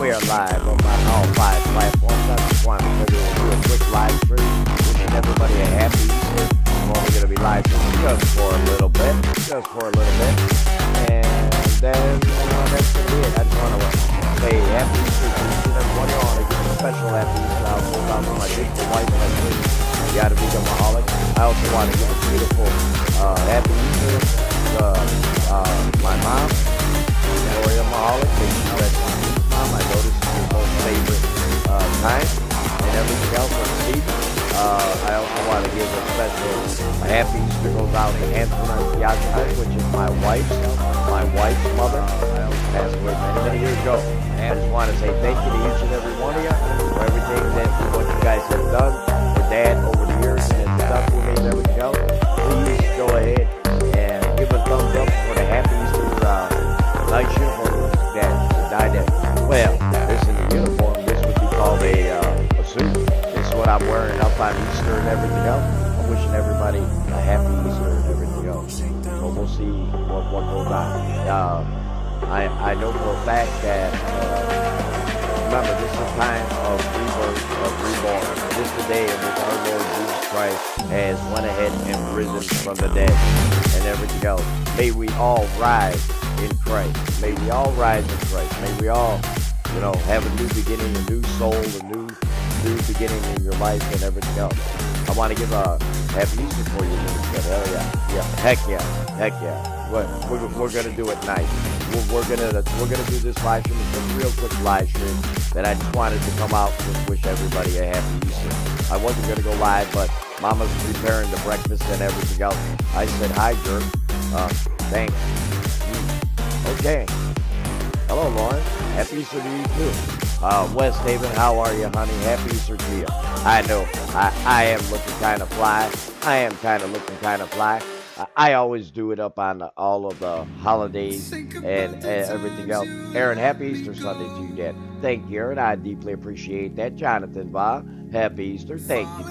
We are live on all 5 platforms. I just wanted to do a quick live stream, wishing everybody a happy Easter. I'm only going to be live streaming just for a little bit. And then, that's going to be it. I just want to say happy Easter to each and every one of you. I want to give a special happy Easter out to my beautiful wife and my kids. You got to be maholic. I also want to give a beautiful happy Easter to my mom, Gloria Maholic. Thank you for that. Mom, I know this is your most favorite time and everything else on the season. I also want to give a special happy Easter goes out to Antoine Piazza, which is my wife's mother. Passed away many years ago. I just want to say thank you to each and every one of you for everything that what you guys have done for Dad over the years and the stuff we made and everything else. Please go ahead and give a thumbs up for the happy Easter night shoot for Dad to die dead. Well, this is the uniform. This would be called a suit. This is what I'm wearing up on Easter and everything else. I'm wishing everybody a happy Easter and everything else. So we'll see what goes on. I know for a fact that, remember, this is a time of rebirth, of reborn. This is the day in which our Lord Jesus Christ has went ahead and risen from the dead and everything else. May we all rise in Christ. May we all rise in Christ. May we all, have a new beginning, a new soul, a new beginning in your life and everything else. I want to give a happy Easter for you. Hell yeah. Heck yeah. We're gonna do it nice. We're gonna do this live stream. It's a real quick live stream that I just wanted to come out and just wish everybody a happy Easter. I wasn't gonna go live, but Mama's preparing the breakfast and everything else. I said hi, jerk. Thanks. Okay. Hello, Lauren. Happy Easter to you too. West Haven, how are you, honey? Happy Easter to you. I know. I am looking kind of fly. I always do it up on all of the holidays and everything else. Aaron, happy Easter Sunday to you, Dad. Thank you, Aaron. I deeply appreciate that. Jonathan Va, happy Easter. Thank you.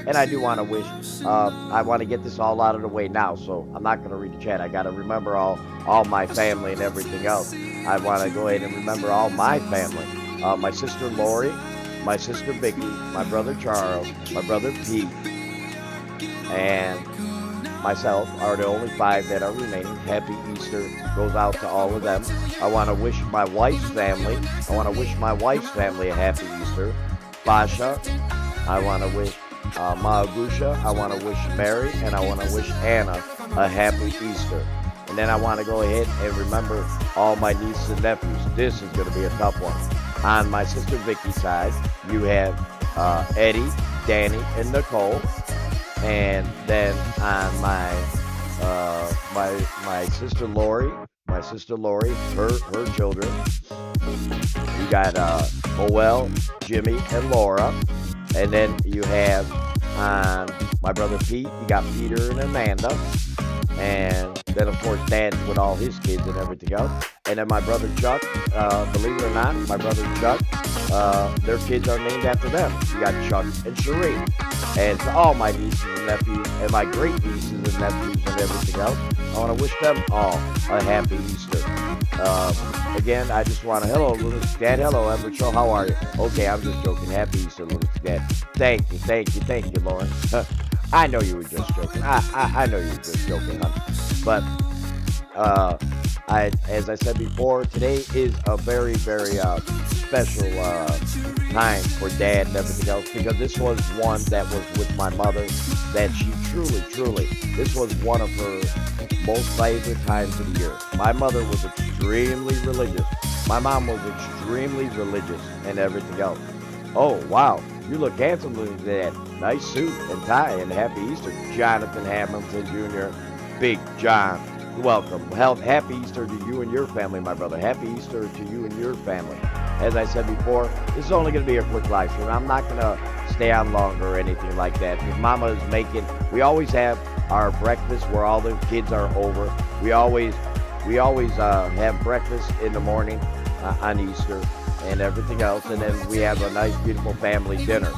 And I do want to wish, I want to get this all out of the way now, so I'm not going to read the chat. I got to remember all my family and everything else. I want to go ahead and remember all my family. My sister Lori, my sister Vicky, my brother Charles, my brother Pete, and myself are the only 5 that are remaining. Happy Easter goes out to all of them. I want to wish my wife's family a happy Easter. Basha, I want to wish Mahagusha, I want to wish Mary, and I want to wish Anna a happy Easter. And then I want to go ahead and remember all my nieces and nephews. This is going to be a tough one. On my sister Vicky's side, you have Eddie, Danny, and Nicole. And then on my sister Lori, her children, you got Moel, Jimmy, and Laura. And then you have on my brother Pete, you got Peter and Amanda. And then of course Dad with all his kids and everything else. And then my brother Chuck, believe it or not, my brother Chuck, their kids are named after them. You got Chuck and Sheree. And to all my nieces and nephews, and my great nieces and nephews and everything else, I want to wish them all a happy Easter. Again, I just want to, hello, little Dad, hello, Edward Show, how are you? Okay, I'm just joking. Happy Easter, little Dad. Thank you, Lauren. I know you were just joking. I know you were just joking, huh? But, as I said before, today is a very, very special time for Dad and everything else, because this was one that was with my mother that she truly, this was one of her most favorite times of the year. My mother was extremely religious. My mom was extremely religious and everything else. Oh, wow. You look handsome, little Dad. Nice suit and tie, and happy Easter. Jonathan Hamilton Jr., Big John. Welcome. Happy Easter to you and your family, my brother. Happy Easter to you and your family. As I said before, this is only going to be a quick live stream. I'm not going to stay on longer or anything like that. Because Mama is we always have our breakfast where all the kids are over. We always have breakfast in the morning on Easter and everything else. And then we have a nice, beautiful family dinner.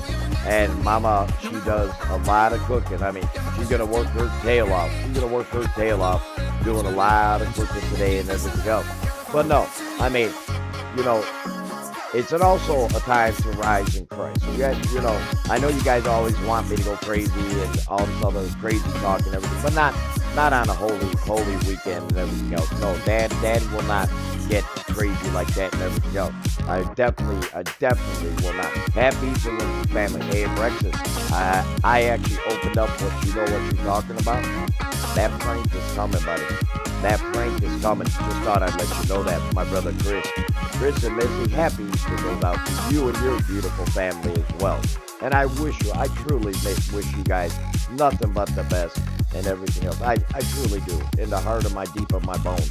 And Mama, she does a lot of cooking. I mean, she's going to work her tail off. Doing a lot of cooking today and everything else. But no, I mean, it's an also a time to rise in Christ. So I know you guys always want me to go crazy and all this other crazy talk and everything, but not on a holy weekend and everything else. No, Dad will not get crazy like that and everything else. I definitely will not. Happy Easter with the family. Hey, breakfast. I actually opened up what you're talking about. That prank is coming, buddy. That prank is coming. Just thought I'd let you know that, my brother Chris. Chris and Missy, happy Easter goes out to you and your beautiful family as well. And I truly wish you guys nothing but the best and everything else. I truly do, in the heart of my deep of my bones.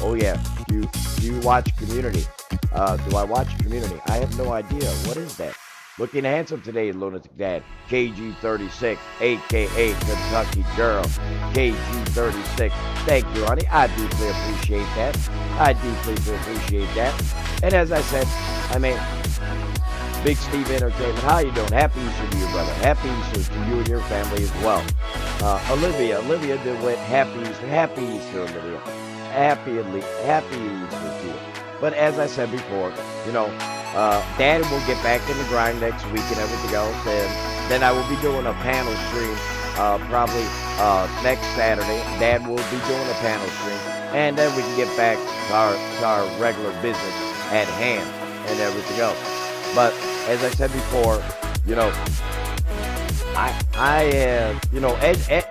Oh yeah, do you watch Community? Do I watch Community? I have no idea. What is that? Looking handsome today, Lunatic Dad. KG36, a.k.a. Kentucky Girl. KG36. Thank you, honey. I deeply appreciate that. And as I said, Big Steve Entertainment, how you doing? Happy Easter to you, brother. Happy Easter to you and your family as well. Olivia did went Happy Easter, Olivia. Happy Easter to you. But as I said before, Dad will get back in the grind next week and everything else, and then I will be doing a panel stream probably next Saturday. Dad will be doing a panel stream, and then we can get back to our regular business at hand and everything else. But as I said before,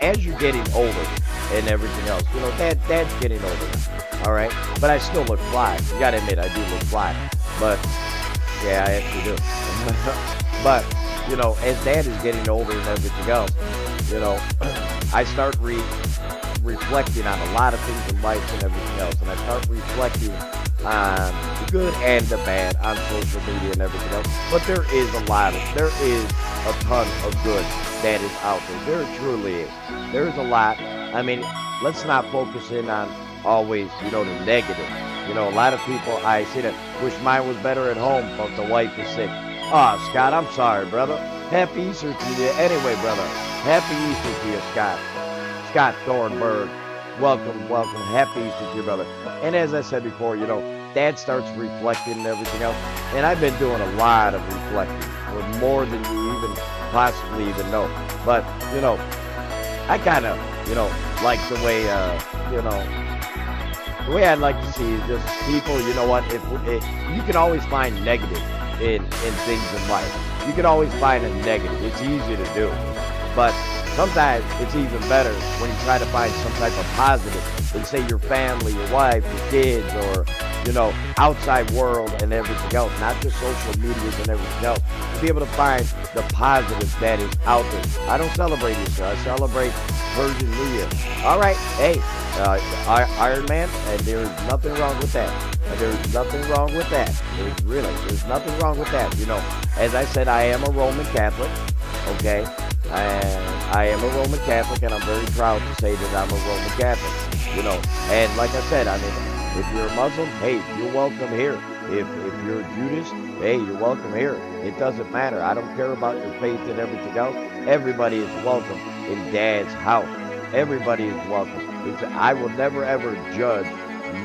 as you're getting older and everything else, Dad's getting older, all right? But I still look fly. You gotta admit, I do look fly. But, yeah, I actually do. But, as Dad is getting older and everything else, I start reflecting on a lot of things in life and everything else. And I start reflecting on the good and the bad on social media and everything else. But there is a ton of good that is out there. There truly is. There's a lot. Let's not focus in on always, the negative. A lot of people, I see that, wish mine was better at home, but the wife is sick. Oh, Scott, I'm sorry, brother. Happy Easter to you. Anyway, brother, happy Easter to you, Scott. Scott Thornburg. Welcome. Happy Easter to you, brother. And as I said before, Dad starts reflecting and everything else. And I've been doing a lot of reflecting, or more than you even possibly even know. But, I kind of, like the way, the way I'd like to see is just people, if you can always find negative in things in life. You can always find a negative. It's easy to do. But sometimes it's even better when you try to find some type of positive in, say, your family, your wife, your kids, or, outside world and everything else, not just social medias and everything else, to be able to find the positive that is out there. I don't celebrate Easter. I celebrate Virgin New Year. All right. Hey, Iron Man, and there's nothing wrong with that. There's nothing wrong with that. There's nothing wrong with that. As I said, I am a Roman Catholic, okay? And I am a Roman Catholic, and I'm very proud to say that I'm a Roman Catholic, And like I said, if you're a Muslim, hey, you're welcome here. If you're a Judas, hey, you're welcome here. It doesn't matter. I don't care about your faith and everything else. Everybody is welcome in Dad's house. Everybody is welcome. I will never, ever judge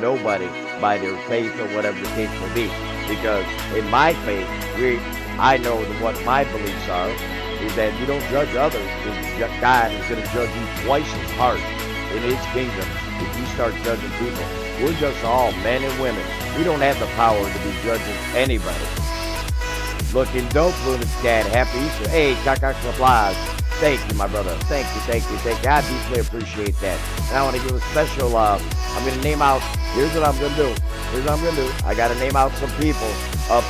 nobody by their faith or whatever the case may be. Because in my faith, I know that what my beliefs are is that you don't judge others, because God is going to judge you twice as hard in His kingdom if you start judging people. We're just all men and women. We don't have the power to be judging anybody. Looking dope, Luna's Dad. Happy Easter. Hey, Kaka. Thank you, my brother. Thank you. I deeply appreciate that. And I want to give a special, I'm going to name out, here's what I'm going to do. I got to name out some people up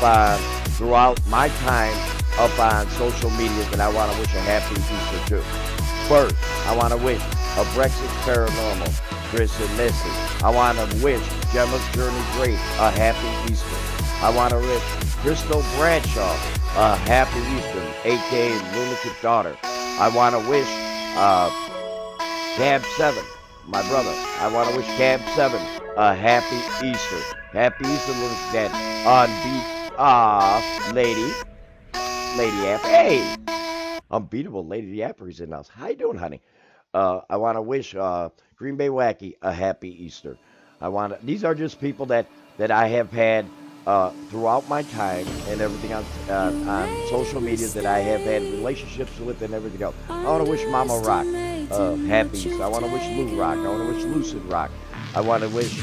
throughout my time up on social media that I want to wish a happy Easter to. First, I want to wish a Brexit Paranormal, Chris and Missy. I want to wish Gemma's Journey Grace a happy Easter. I want to wish Crystal Bradshaw a happy Easter, a.k.a. Lunatic Daughter. I want to wish Cab 7, my brother. I want to wish Cab 7 a happy Easter. Happy Easter, Lunatic Dad. Lady App. Hey! Unbeatable Lady the Apper is in the house. How you doing, honey? I want to wish Green Bay Wacky a happy Easter. These are just people that I have had throughout my time and everything on social media that I have had relationships with and everything else. I want to wish Mama Rock happy Easter. I want to wish Lou Rock. I want to wish Lucid Rock. I want to wish,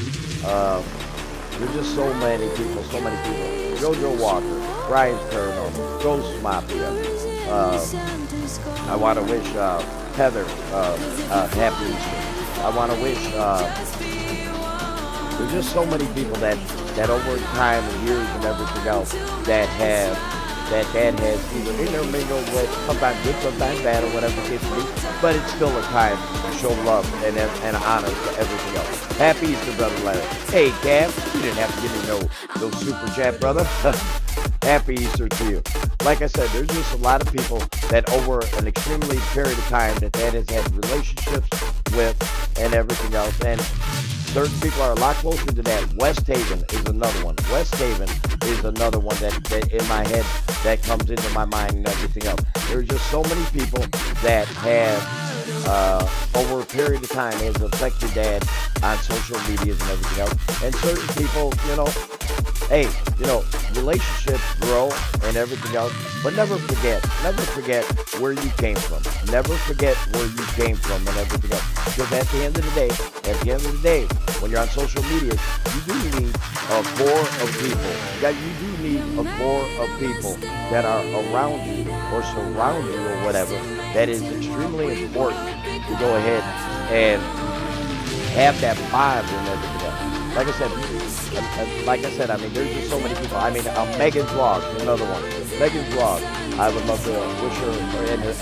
there's just so many people, so many people. JoJo Walker, Brian Turno, Ghost Mafia. I want to wish Heather happy Easter. I want to wish, there's just so many people that over time and years and everything else that dad has either intermingled with, sometimes good, sometimes bad, or whatever the case may be, but it's still a time to show love and honor to everything else. Happy Easter, Brother Larry. Hey, Gav, you didn't have to give me no super chat, brother. Happy Easter to you. Like I said, there's just a lot of people that over an extremely period of time that has had relationships with and everything else, and certain people are a lot closer to that. West Haven is another one. West Haven is another one that in my head that comes into my mind and everything else. There's just so many people that have, over a period of time, has affected Dad on social medias and everything else. And certain people, hey, relationships grow and everything else, but never forget where you came from. Never forget where you came from and everything else. Because at the end of the day, when you're on social media, you do need a core of people. You do need a core of people that are around you or surround you or whatever. That is extremely important to go ahead and have that bond and everything else. Like I said, I mean, there's just so many people. I mean, Megan's Vlog, another one. Megan's Vlog. I would love to wish her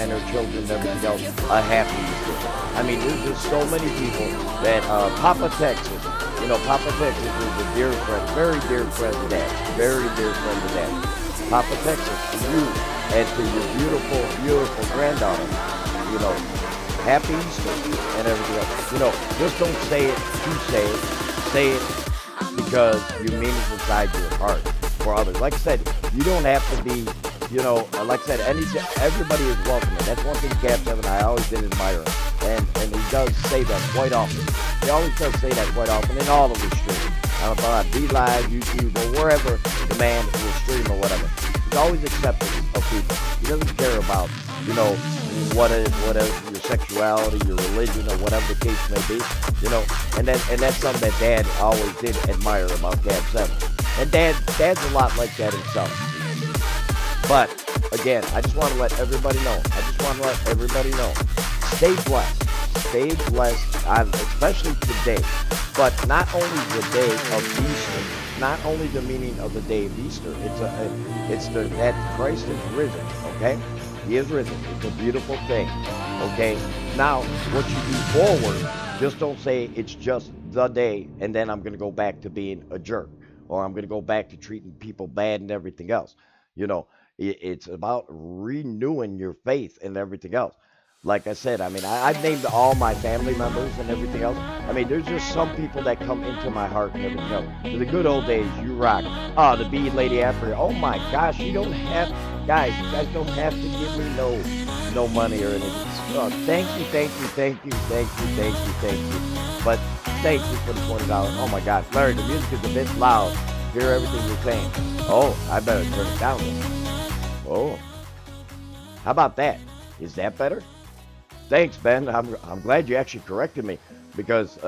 and her children and everything else a happy Easter. I mean, there's just so many people that, Papa Texas, Papa Texas is a dear friend, very dear friend of Dad, very dear friend of Dad. Papa Texas, to you and to your beautiful, beautiful granddaughter, happy Easter and everything else. Just don't say it to say it. Say it because you mean it inside your heart for others. Like I said, you don't have to be, like I said, everybody is welcome. And that's one thing Cap 7 I always did admire him. And he does say that quite often. He always does say that quite often in all of his streams. I don't know about Live, YouTube, or wherever the man will stream or whatever. He's always accepting of people. He doesn't care about, what is your sexuality, your religion, or whatever the case may be, and that's something that Dad always did admire about Dad 7. And Dad's a lot like that himself. But again, I just want to let everybody know. Stay blessed. Stay blessed, especially today. But not only the day of Easter, not only the meaning of the day of Easter. It's that Christ is risen. Okay. He is risen. It's a beautiful thing. Okay? Now, what you do forward, just don't say it's just the day and then I'm going to go back to being a jerk or I'm going to go back to treating people bad and everything else. It's about renewing your faith and everything else. Like I said, I mean, I've named all my family members and everything else. I mean, there's just some people that come into my heart and everything else. For the good old days, you rock. The Bee Lady Africa. Oh my gosh, you guys don't have to give me no money or anything. Thank you. But thank you for the $20. Oh my gosh, Larry, the music is a bit loud. Hear everything you're saying. Oh, I better turn it down then. Oh, how about that? Is that better? Thanks, Ben. I'm glad you actually corrected me because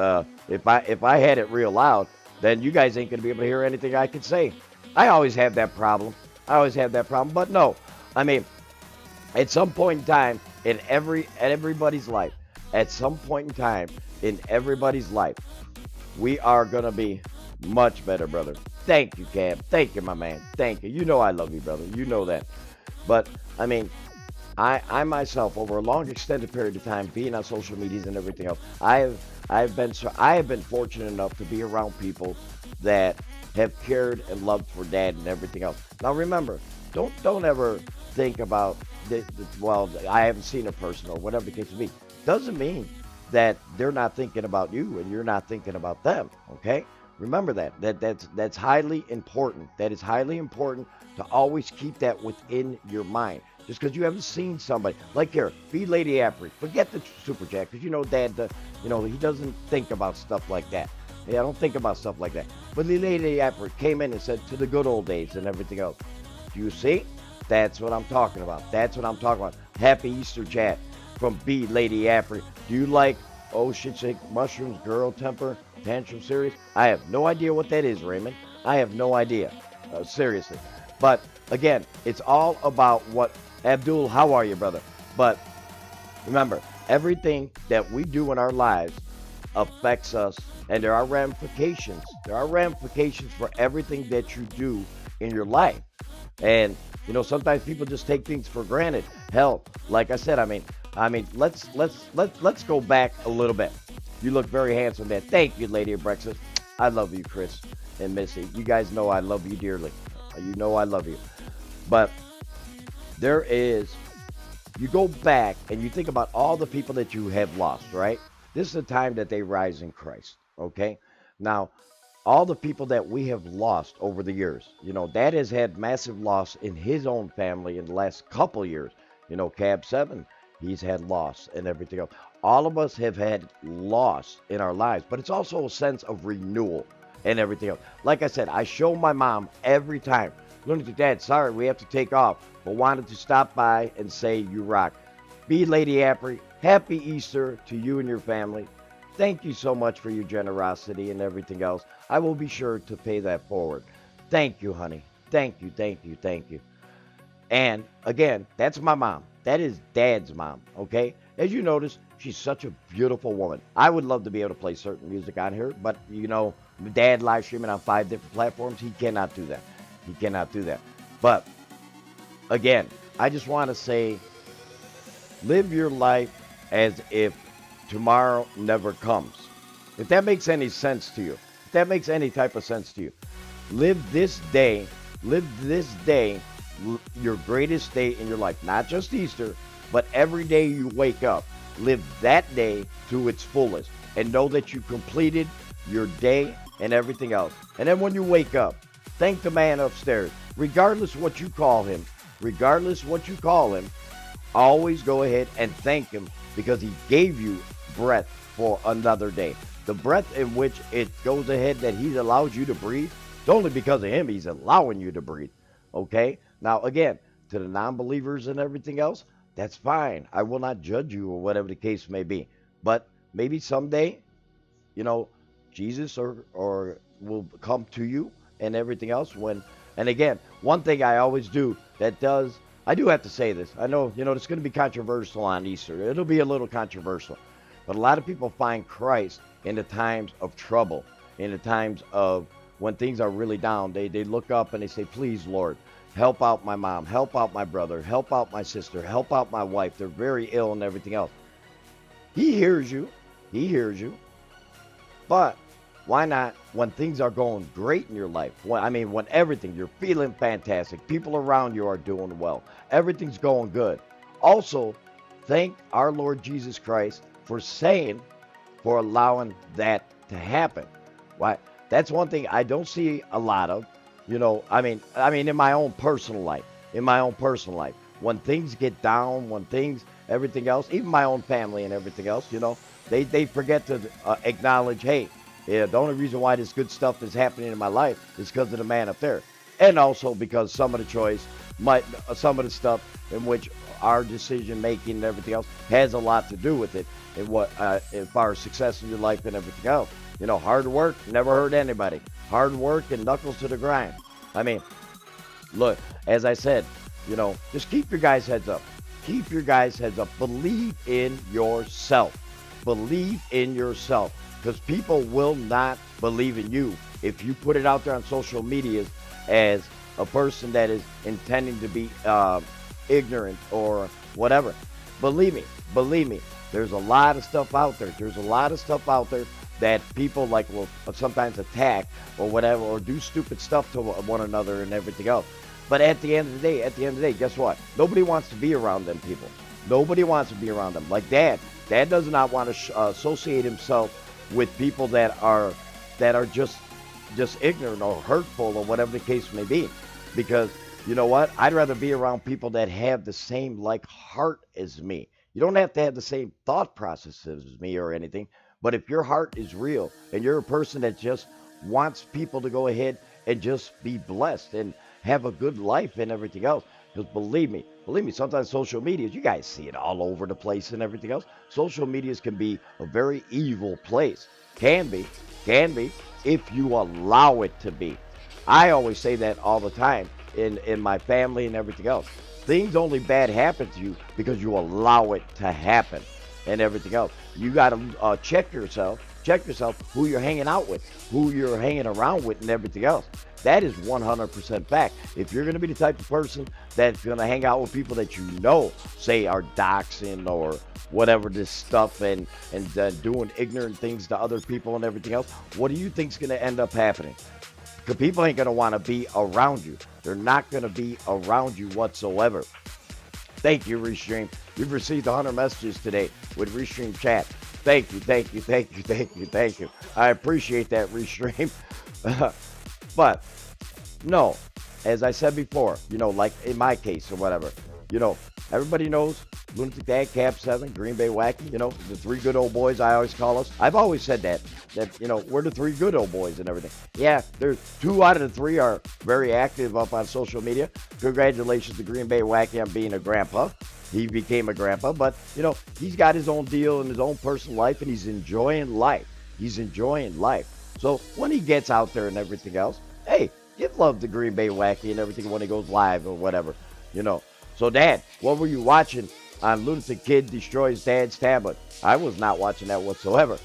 if I had it real loud, then you guys ain't gonna be able to hear anything I could say. I always have that problem. But no, I mean, at some point in time in everybody's life, we are gonna be much better, brother. Thank you, Cab. Thank you, my man. Thank you. You know I love you, brother. You know that. But I mean, I myself, over a long extended period of time, being on social medias and everything else, I have been fortunate enough to be around people that have cared and loved for Dad and everything else. Now remember, don't ever think about well, I haven't seen a person or whatever the case may be. Doesn't mean that they're not thinking about you and you're not thinking about them. Okay? Remember that's highly important. That is highly important to always keep that within your mind. Just because you haven't seen somebody like here, Bee Lady Apri, forget the super chat because Dad, he doesn't think about stuff like that. Yeah, I don't think about stuff like that. But the Lady Apple came in and said, to the good old days and everything else. Do you see? That's what I'm talking about. That's what I'm talking about. Happy Easter chat from B Lady Apple. Do you like, oh shit, shake, mushrooms, girl temper, tantrum series? I have no idea what that is, Raymond. I have no idea. Seriously. But again, it's all about what, Abdul, how are you, brother? But remember, everything that we do in our lives affects us, and there are ramifications. There are ramifications for everything that you do in your life. And sometimes people just take things for granted. Hell, like I said, let's go back a little bit. You look very handsome, man. Thank you, Lady of Breakfast. I love you, Chris and Missy. You guys know I love you dearly. You know I love you. But there is, you go back and you think about all the people that you have lost, right? This is the time that they rise in Christ, okay? Now, all the people that we have lost over the years, that has had massive loss in his own family in the last couple years. Cab 7, he's had loss and everything else. All of us have had loss in our lives, but it's also a sense of renewal and everything else. Like I said, I show my mom every time. Lunatic Dad, sorry, we have to take off, but wanted to stop by and say you rock. Be Lady Apri, happy Easter to you and your family. Thank you so much for your generosity and everything else. I will be sure to pay that forward. Thank you, honey. Thank you, thank you, thank you. And again, that's my mom. That is Dad's mom, okay? As you notice, she's such a beautiful woman. I would love to be able to play certain music on here, but Dad live streaming on 5 different platforms, he cannot do that. He cannot do that. But again, I just want to say, live your life as if tomorrow never comes. If that makes any sense to you, if that makes any type of sense to you, live this day, your greatest day in your life. Not just Easter, but every day you wake up. Live that day to its fullest and know that you completed your day and everything else. And then when you wake up, thank the man upstairs. Regardless what you call him, always go ahead and thank him because he gave you breath for another day. The breath in which it goes ahead that he allows you to breathe, it's only because of him he's allowing you to breathe. Okay? Now, again, to the non-believers and everything else, that's fine. I will not judge you or whatever the case may be. But maybe someday, Jesus or will come to you and everything else and again, one thing I always do I do have to say this. I know, it's going to be controversial on Easter. It'll be a little controversial. But a lot of people find Christ in the times of trouble, in the times of when things are really down. They look up and they say, please, Lord, help out my mom, help out my brother, help out my sister, help out my wife. They're very ill and everything else. He hears you. But why not when things are going great in your life? When everything, you're feeling fantastic. People around you are doing well. Everything's going good. Also, thank our Lord Jesus Christ for allowing that to happen. Why? That's one thing I don't see a lot of. In my own personal life. When things get down, everything else, even my own family and everything else, they forget to acknowledge, hey, yeah, the only reason why this good stuff is happening in my life is because of the man up there. And also because some of the stuff in which our decision making and everything else has a lot to do with it in as far as success in your life and everything else. Hard work never hurt anybody. Hard work and knuckles to the grind. Look, as I said, just keep your guys' heads up. Believe in yourself. Because people will not believe in you if you put it out there on social media as a person that is intending to be ignorant or whatever. Believe me, there's a lot of stuff out there. That people will sometimes attack or whatever, or do stupid stuff to one another and everything else. But at the end of the day, guess what? Nobody wants to be around them people. Nobody wants to be around them. Like Dad does not want to associate himself with people that are just ignorant or hurtful or whatever the case may be. Because you know what? I'd rather be around people that have the same heart as me. You don't have to have the same thought process as me or anything, But if your heart is real and you're a person that just wants people to go ahead and just be blessed and have a good life and everything else, because believe me, sometimes social media, you guys see it all over the place and everything else. Social medias can be a very evil place. Can be, if you allow it to be. I always say that all the time in my family and everything else. Things only bad happen to you because you allow it to happen and everything else. You got to check yourself who you're hanging out with, who you're hanging around with, and everything else. That is 100% fact. If you're going to be the type of person that's going to hang out with people that you know, say, are doxing or whatever this stuff and doing ignorant things to other people and everything else, what do you think's going to end up happening? Because people ain't going to want to be around you. They're not going to be around you whatsoever. Thank you, Restream. You've received 100 messages today with Restream chat. Thank you. I appreciate that, Restream. But, no, as I said before, like in my case or whatever, everybody knows Lunatic Dad, Cap 7, Green Bay Wacky, the three good old boys I always call us. I've always said that, we're the three good old boys and everything. Yeah, there's 2 out of the 3 are very active up on social media. Congratulations to Green Bay Wacky on being a grandpa. He became a grandpa, but, he's got his own deal and his own personal life, and he's enjoying life. So when he gets out there and everything else, hey, give love to Green Bay Wacky and everything when he goes live or whatever, So, Dad, what were you watching on Lunatic Kid Destroys Dad's Tablet? I was not watching that whatsoever.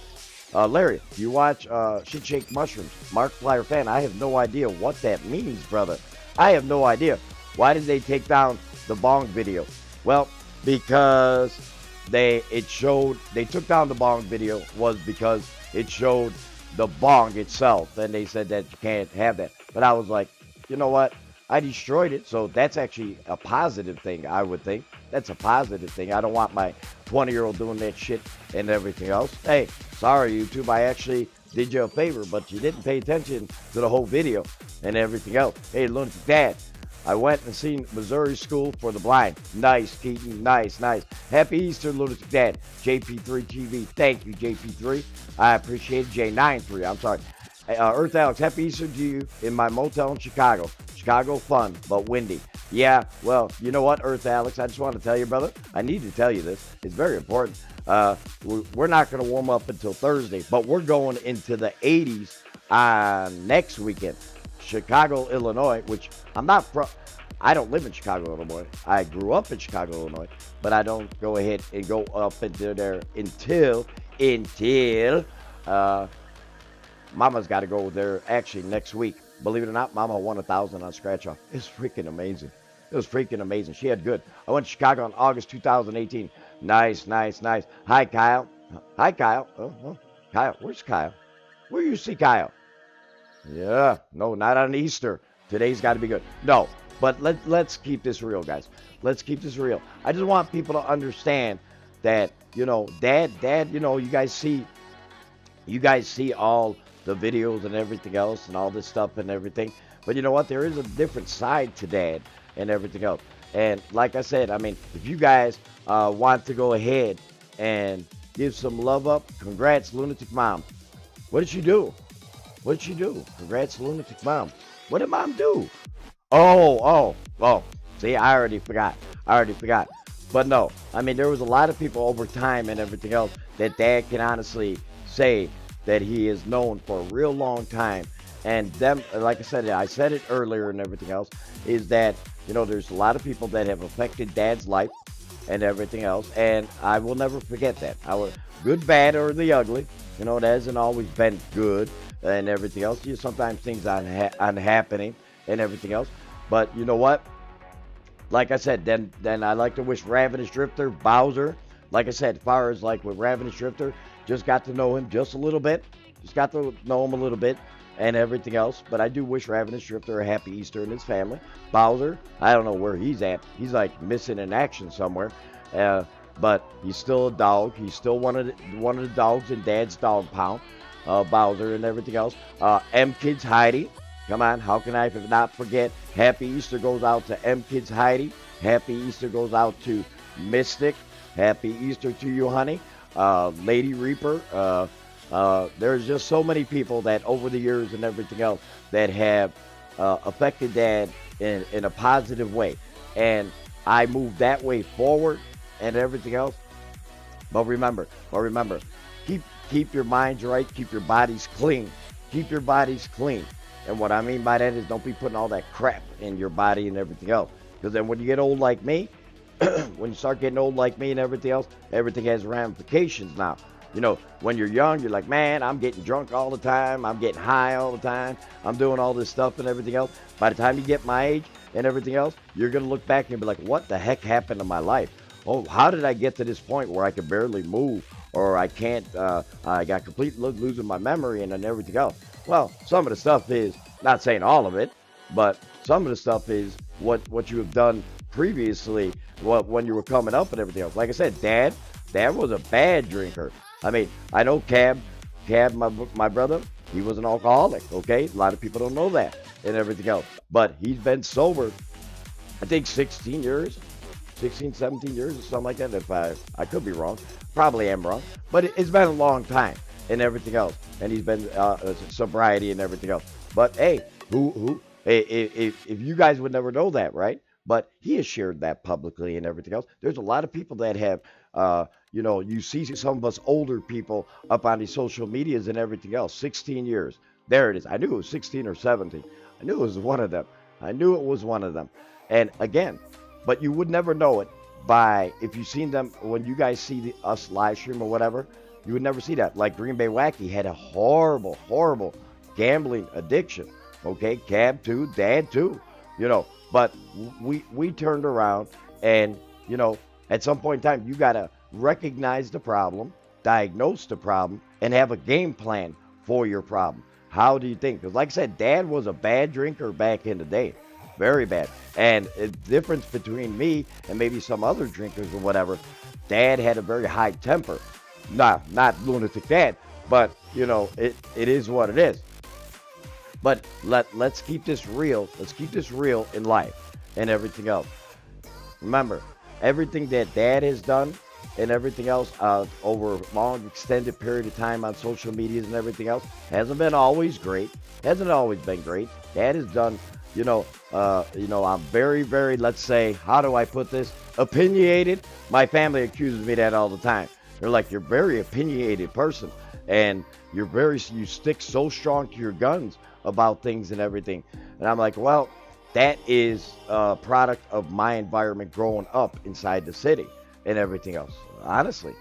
Larry, you watch Shit Shake Mushrooms, Markiplier fan. I have no idea what that means, brother. I have no idea. Why did they take down the bong video? Well, because they took down the bong video was because it showed the bong itself, and they said that you can't have that. But I was like, you know what? I destroyed it, so that's actually a positive thing, I would think. That's a positive thing. I don't want my 20-year-old doing that shit and everything else. Hey, sorry, YouTube, I actually did you a favor, but you didn't pay attention to the whole video and everything else. Hey, Lunatic Dad, I went and seen Missouri School for the Blind. Nice, Keaton, nice. Happy Easter, Lunatic Dad. JP3 TV, thank you, JP3. I appreciate it. J93, I'm sorry. Earth Alex, happy Easter to you in my motel in Chicago. Chicago fun, but windy. Yeah, well, you know what, Earth Alex, I just want to tell you, brother, I need to tell you this. It's very important. We're not going to warm up until Thursday, but we're going into the 80s next weekend. Chicago, Illinois, which I'm not from. I don't live in Chicago, Illinois. I grew up in Chicago, Illinois, but I don't go ahead and go up into there until Mama's got to go there actually next week. Believe it or not, Mama won 1,000 on scratch off. It's freaking amazing. It was freaking amazing. She had good. I went to Chicago in August 2018. Nice. Hi, Kyle. Oh, Kyle. Where's Kyle? Where you see Kyle? Yeah. No, not on Easter. Today's got to be good. No, but let's keep this real, guys. Let's keep this real. I just want people to understand that, Dad, you guys see all the videos and everything else and all this stuff and everything. But you know what? There is a different side to Dad and everything else. And like I said, I mean, if you guys want to go ahead and give some love up, congrats, Lunatic Mom. What did she do? Congrats, Lunatic Mom. What did Mom do? Oh. See, I already forgot. But no, I mean, there was a lot of people over time and everything else that Dad can honestly say that he is known for a real long time. And them, like I said it earlier and everything else, is that, there's a lot of people that have affected Dad's life and everything else. And I will never forget that. Good, bad, or the ugly. It hasn't always been good and everything else. Sometimes things aren't happening and everything else. But you know what? Like I said, then I like to wish Ravenous Drifter, Bowser. Like I said, as far as like with Ravenous Drifter, just got to know him just a little bit. And everything else. But I do wish Ravenous Drifter a happy Easter and his family. Bowser, I don't know where he's at. He's like missing in action somewhere. But he's still a dog. He's still one of the dogs in Dad's dog pound. Bowser and everything else. M-Kids Heidi. Come on, how can I not forget? Happy Easter goes out to M-Kids Heidi. Happy Easter goes out to Mystic. Happy Easter to you, honey. Lady Reaper. There's just so many people that over the years and everything else that have affected Dad in a positive way. And I moved that way forward and everything else. But remember, keep your minds right, keep your bodies clean. Keep your bodies clean. And what I mean by that is don't be putting all that crap in your body and everything else. Because then when you get old like me, when you start getting old like me and everything else, everything has ramifications now. When you're young, you're like, man, I'm getting drunk all the time. I'm getting high all the time. I'm doing all this stuff and everything else. By the time you get my age and everything else, you're going to look back and be like, what the heck happened to my life? Oh, how did I get to this point where I could barely move, or I can't, I got completely losing my memory and everything else? Well, some of the stuff is, not saying all of it, but some of the stuff is what you have done previously, when you were coming up and everything else. Like I said, Dad was a bad drinker. I mean, I know Cab, my brother, he was an alcoholic, okay? A lot of people don't know that and everything else. But he's been sober, I think 16 years, 17 years or something like that. If I could be wrong, probably am wrong, but it's been a long time and everything else. And he's been sobriety and everything else. But hey, if you guys would never know that, right? But he has shared that publicly and everything else. There's a lot of people that have, you see some of us older people up on these social medias and everything else. 16 years. There it is. I knew it was 16 or 17. I knew it was one of them. And again, but you would never know it if you've seen them, when you guys see us live stream or whatever, you would never see that. Like Green Bay Wacky had a horrible, horrible gambling addiction. Okay, Cab too, Dad too, but we turned around and, at some point in time, you got to recognize the problem, diagnose the problem, and have a game plan for your problem. How do you think? Because like I said, Dad was a bad drinker back in the day. Very bad. And the difference between me and maybe some other drinkers or whatever, Dad had a very high temper. Not lunatic Dad, but, it is what it is. But let's keep this real. Let's keep this real in life and everything else. Remember, everything that Dad has done and everything else over a long, extended period of time on social media and everything else hasn't been always great. Hasn't always been great. Dad has done, I'm very, very, let's say, how do I put this? Opinionated. My family accuses me that all the time. They're like, you're a very opinionated person, and you stick so strong to your guns about things and everything. And I'm like, well, that is a product of my environment growing up inside the city and everything else. Honestly,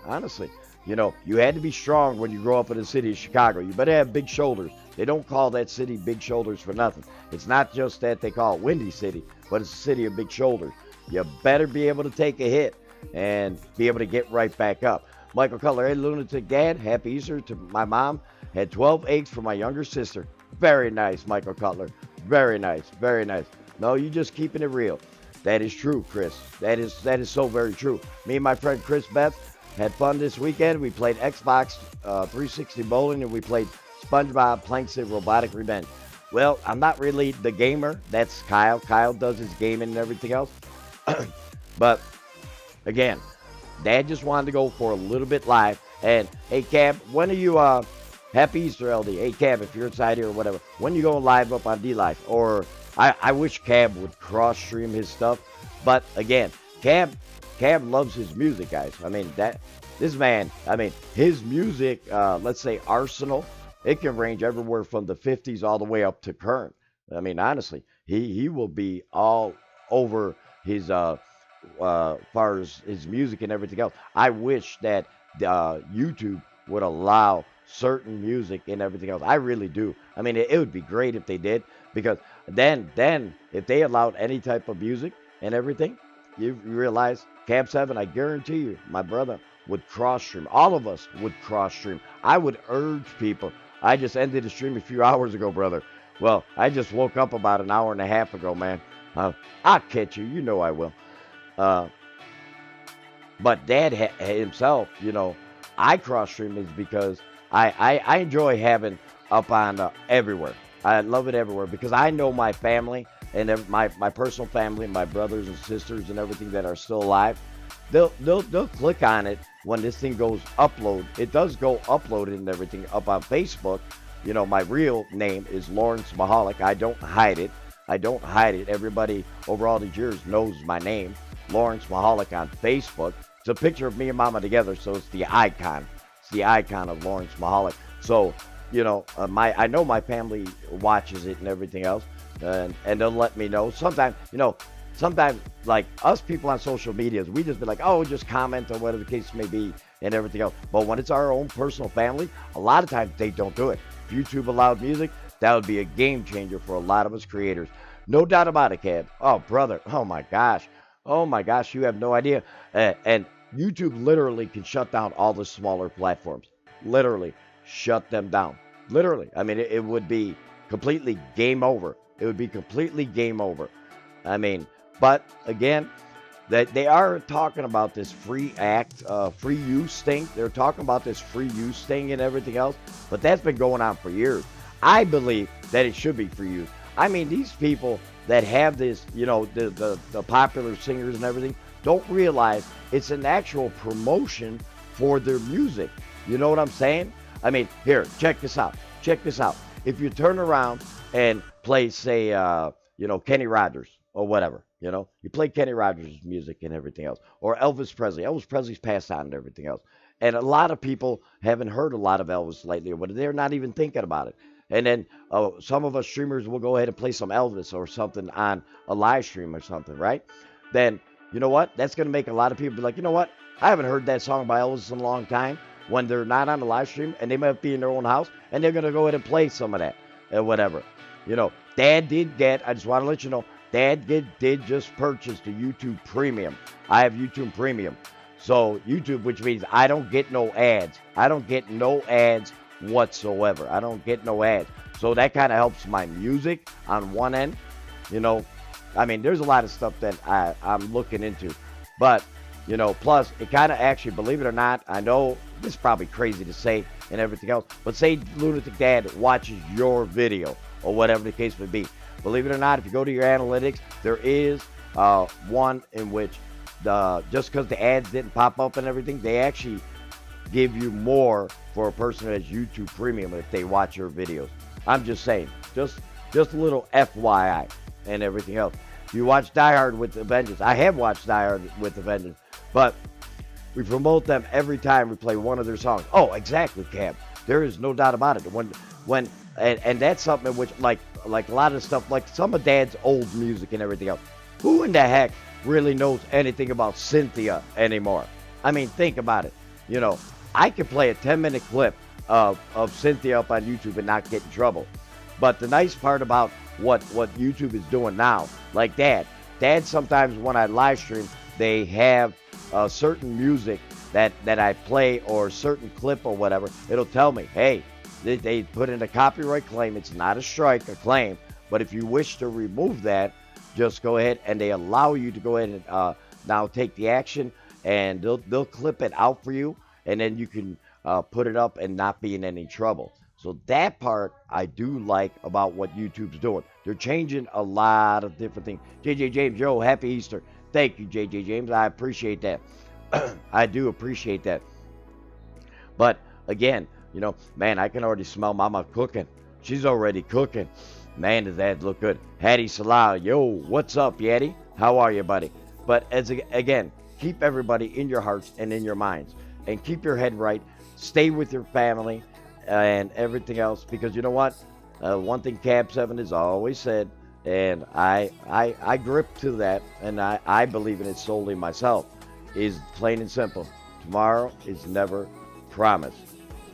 you had to be strong when you grow up in the city of Chicago. You better have big shoulders. They don't call that city Big Shoulders for nothing. It's not just that they call it Windy City, but it's a city of big shoulders. You better be able to take a hit and be able to get right back up. Michael Cutler, hey, lunatic Dad, happy Easter to my mom. Had 12 eggs for my younger sister. Very nice, Michael Cutler. Very nice, very nice. No, you just keeping it real. That is true, Chris. That is so very true. Me and my friend Chris Beth had fun this weekend. We played Xbox 360 bowling, and we played SpongeBob Plankton Robotic Revenge. Well, I'm not really the gamer. That's Kyle. Kyle does his gaming and everything else. But again, Dad just wanted to go for a little bit live. And hey, Cab, when are you? Happy Easter, LD. Hey, Cab, if you're inside here or whatever, when you going live up on D-Life? Or I wish Cab would cross-stream his stuff. But again, Cab loves his music, guys. I mean, his music, let's say arsenal, it can range everywhere from the 50s all the way up to current. I mean, honestly, he will be all over his, far as his music and everything else. I wish that YouTube would allow certain music and everything else. I really do. I mean, it would be great if they did, because then if they allowed any type of music and everything, you realize Cab 7, I guarantee you, my brother would cross stream. All of us would cross stream. I would urge people. I just ended the stream a few hours ago, brother. Well, I just woke up about an hour and a half ago, man. I'll catch you. You know I will. But Dad himself, I cross stream is because I enjoy having up on everywhere. I love it everywhere because I know my family and my personal family, my brothers and sisters and everything that are still alive. They'll click on it when this thing goes upload, it does go uploaded and everything up on Facebook. You know, my real name is Lawrence Mahalik. I don't hide it. I don't hide it. Everybody over all these years knows my name, Lawrence Mahalik, on Facebook. It's a picture of me and Mama together, so it's the icon. It's the icon of Lawrence Mahalik. So, you know, I know my family watches it and everything else, and they'll let me know. Sometimes, you know, sometimes like us people on social medias, we just be like, oh, just comment or whatever the case may be and everything else. But when it's our own personal family, a lot of times they don't do it. If YouTube allowed music, that would be a game changer for a lot of us creators. No doubt about it, Cab. Oh, brother. Oh, my gosh. Oh, my gosh. You have no idea. And YouTube literally can shut down all the smaller platforms. Literally shut them down. Literally. I mean, it would be completely game over. It would be completely game over. I mean, but again, that they are talking about this free use thing. They're talking about this free use thing and everything else, but that's been going on for years. I believe that it should be free use. I mean, these people that have this, you know, the popular singers and everything, don't realize it's an actual promotion for their music. You know what I'm saying? I mean, here, check this out. Check this out. If you turn around and play, say, you know, Kenny Rogers or whatever, you know, you play Kenny Rogers' music and everything else, or Elvis Presley. Elvis Presley's passed on and everything else. And a lot of people haven't heard a lot of Elvis lately, but they're not even thinking about it. And then some of us streamers will go ahead and play some Elvis or something on a live stream or something, right? Then, you know what? That's going to make a lot of people be like, you know what? I haven't heard that song by Elvis in a long time, when they're not on the live stream and they might be in their own house, and they're going to go ahead and play some of that and whatever. You know, Dad did get, I just want to let you know, Dad did just purchase the YouTube Premium. I have YouTube Premium. So YouTube, which means I don't get no ads. I don't get no ads whatsoever. I don't get no ads. So that kind of helps my music on one end. You know, I mean, there's a lot of stuff that I'm looking into. But, you know, plus it kind of actually, believe it or not, I know this is probably crazy to say and everything else, but say Lunatic Dad watches your video or whatever the case may be. Believe it or not, if you go to your analytics, there is one in which just because the ads didn't pop up and everything, they actually give you more for a person that has YouTube Premium if they watch your videos. I'm just saying, just a little FYI and everything else. If you watch Die Hard with a Vengeance, I have watched Die Hard with a Vengeance, but we promote them every time we play one of their songs. Oh, exactly, Cab. There is no doubt about it. And that's something which, like a lot of stuff, like some of Dad's old music and everything else. Who in the heck really knows anything about Cynthia anymore? I mean, think about it. You know, I could play a 10-minute clip of Cynthia up on YouTube and not get in trouble. But the nice part about what YouTube is doing now, like Dad sometimes when I live stream, they have certain music that I play or a certain clip or whatever. It'll tell me, hey, they put in a copyright claim. It's not a strike, a claim. But if you wish to remove that, just go ahead, and they allow you to go ahead and now take the action, and they'll clip it out for you, and then you can put it up and not be in any trouble. So that part I do like about what YouTube's doing. They're changing a lot of different things. JJ James, yo, happy Easter. Thank you, JJ James. I appreciate that. I do appreciate that. But again, you know, man, I can already smell Mama cooking. She's already cooking. Man, does that look good. Hattie Salah, yo, what's up, Yeti? How are you, buddy? But again, keep everybody in your hearts and in your minds. And keep your head right. Stay with your family and everything else. Because you know what? One thing Cab 7 has always said, and I grip to that, and I believe in it solely myself, is plain and simple. Tomorrow is never promised.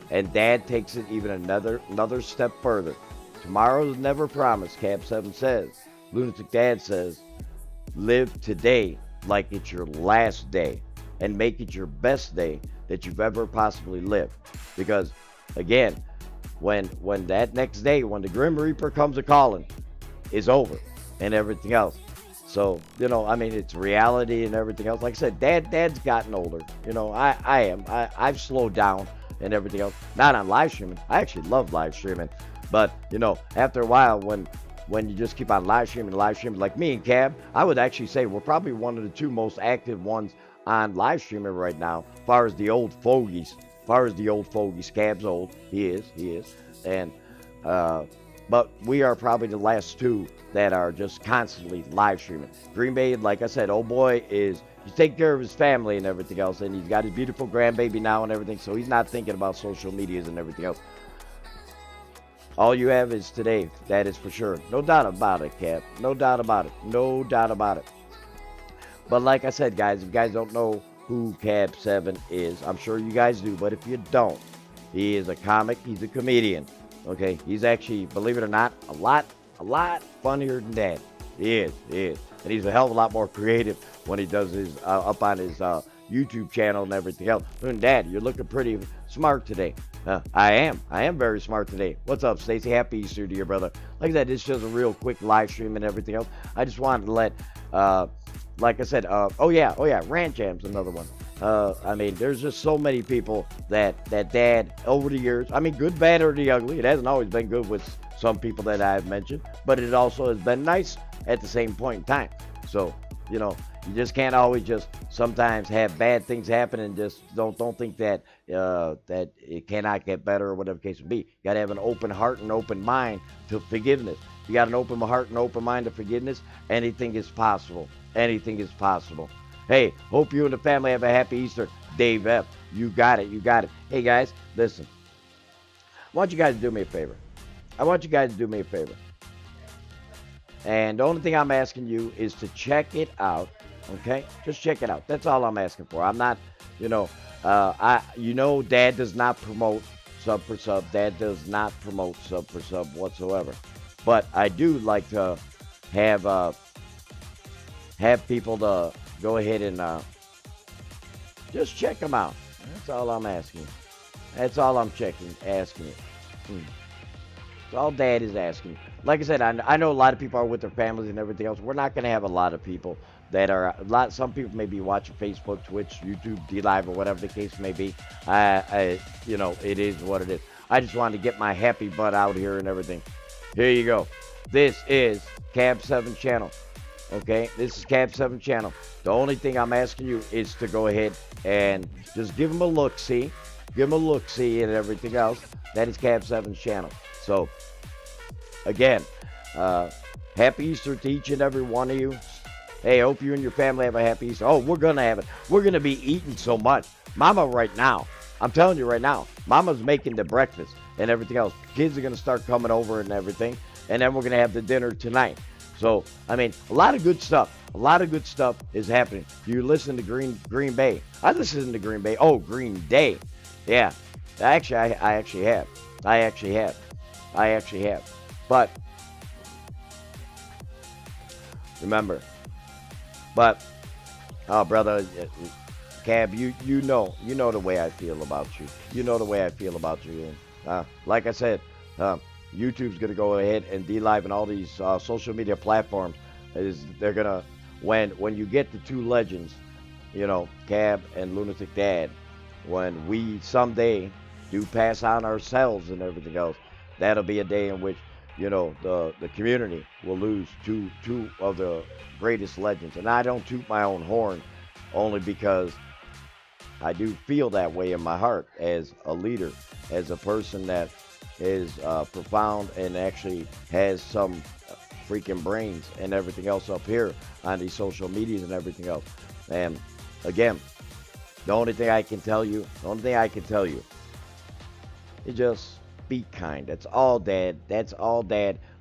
And Dad takes it even another step further. Tomorrow is never promised, Cab 7 says. Lunatic Dad says, live today like it's your last day, and make it your best day that you've ever possibly lived. Because, again, when that next day, when the Grim Reaper comes a-calling, is over and everything else. So, you know, I mean, it's reality and everything else. Like I said, Dad's gotten older. You know, I've slowed down and everything else. Not on live streaming. I actually love live streaming. But, you know, after a while, when you just keep on live streaming, like me and Cab, I would actually say we're probably one of the two most active ones on live streaming right now, as far as the old fogies. Cab's old. He is. And, but we are probably the last two that are just constantly live streaming. Green Bay, like I said, old boy he's taking care of his family and everything else, and he's got his beautiful grandbaby now and everything, so he's not thinking about social medias and everything else. All you have is today, that is for sure. No doubt about it, Cap. No doubt about it. But like I said, guys, if you guys don't know who Cab 7 is, I'm sure you guys do, but if you don't, he is a comic, he's a comedian, okay? He's actually, believe it or not, a lot funnier than Dad. He is. And he's a hell of a lot more creative when he does his, up on his YouTube channel and everything else. And Dad, you're looking pretty smart today. I am very smart today. What's up, Stacy? Happy Easter to your brother. Like I said, this is just a real quick live stream and everything else. I just wanted to let, like I said, oh yeah, Rant Jam's another one. I mean, there's just so many people that Dad, over the years, I mean, good, bad, or the ugly, it hasn't always been good with some people that I've mentioned, but it also has been nice at the same point in time. So, you know, you just can't always just sometimes have bad things happen and just don't think that that it cannot get better or whatever the case would be. You got to have an open heart and open mind to forgiveness. You got an open heart and open mind to forgiveness. Anything is possible. Anything is possible. Hey, hope you and the family have a happy Easter. Dave F. You got it. Hey guys, listen. I want you guys to do me a favor. And the only thing I'm asking you is to check it out, okay? Just check it out. That's all I'm asking for. I'm not, Dad does not promote sub for sub. Dad does not promote sub for sub whatsoever. But I do like to have people to go ahead and just check them out. That's all I'm asking. That's all I'm asking you. That's all Dad is asking. Like I said, I know a lot of people are with their families and everything else. We're not going to have a lot of people that are some people may be watching Facebook, Twitch, YouTube, D-Live, or whatever the case may be. It is what it is. I just wanted to get my happy butt out here and everything. Here you go. This is Cab 7 channel. Okay, this is Cab 7 channel. The only thing I'm asking you is to go ahead and just give them a look-see. Give them a look-see and everything else. That is Cab 7's channel. So, again, happy Easter to each and every one of you. Hey, hope you and your family have a happy Easter. Oh, we're going to have it. We're going to be eating so much. Mama right now, I'm telling you right now, Mama's making the breakfast and everything else. Kids are going to start coming over and everything. And then we're going to have the dinner tonight. So, I mean, a lot of good stuff. A lot of good stuff is happening. You listen to Green Bay. I listen to Green Bay. Oh, Green Day. Yeah. Actually, I actually have. But remember. But oh, brother, Cab, you know the way I feel about you. You know the way I feel about you. And, like I said, YouTube's gonna go ahead and D-Live and all these social media platforms. They're gonna when you get the two legends, Cab and Lunatic Dad, when we someday do pass on ourselves and everything else, that'll be a day in which the community will lose two of the greatest legends. And I don't toot my own horn, only because I do feel that way in my heart as a leader, as a person that is profound and actually has some freaking brains and everything else up here on these social medias and everything else. And again, the only thing I can tell you is just be kind. That's all, Dad.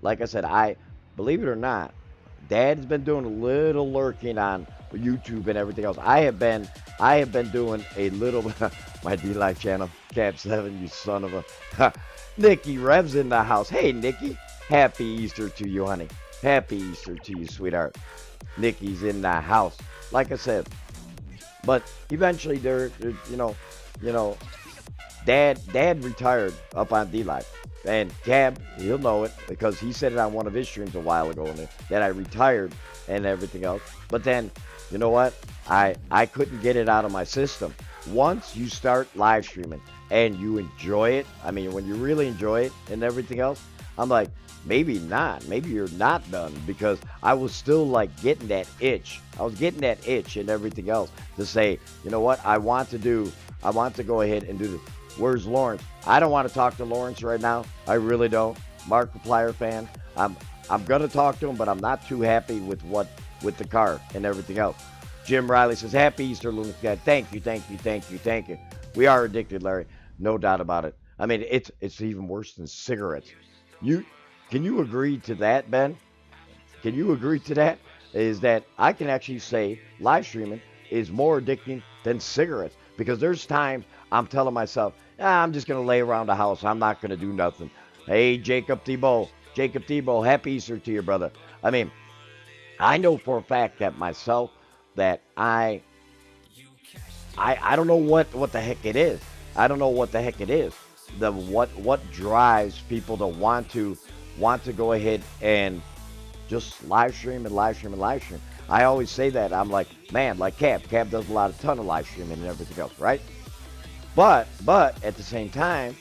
Like I said, believe it or not, Dad's been doing a little lurking on YouTube and everything else. I have been doing a little my D-Live channel, Cab 7, you son of a Nikki Rev's in the house. Hey Nikki, happy Easter to you, honey. Happy Easter to you, sweetheart. Nikki's in the house. Like I said, but eventually Dad retired up on D-Live. And Cab, he'll know it because he said it on one of his streams a while ago that I retired and everything else. But then, you know what? I couldn't get it out of my system. Once you start live streaming and you enjoy it, I mean, when you really enjoy it and everything else, I'm like, maybe not. Maybe you're not done because I was still like getting that itch. I was getting that itch and everything else to say, you know what, I want to go ahead and do this. Where's Lawrence? I don't want to talk to Lawrence right now. I really don't. Markiplier fan. I'm gonna talk to him, but I'm not too happy with the car and everything else. Jim Riley says, Happy Easter, Lunatic Dad. Thank you, thank you, thank you, thank you. We are addicted, Larry. No doubt about it. I mean, it's even worse than cigarettes. Can you agree to that, Ben? Can you agree to that? Is that I can actually say live streaming is more addicting than cigarettes because there's times I'm telling myself, I'm just gonna lay around the house. I'm not gonna do nothing. Hey, Jacob Tebow, Happy Easter to you, brother. I mean, I know for a fact that myself that I don't know what the heck it is. I don't know what the heck it is. The what drives people to want to go ahead and just live stream and live stream and live stream. I always say that. I'm like, man, like Cab does a ton of live streaming and everything else, right? But at the same time,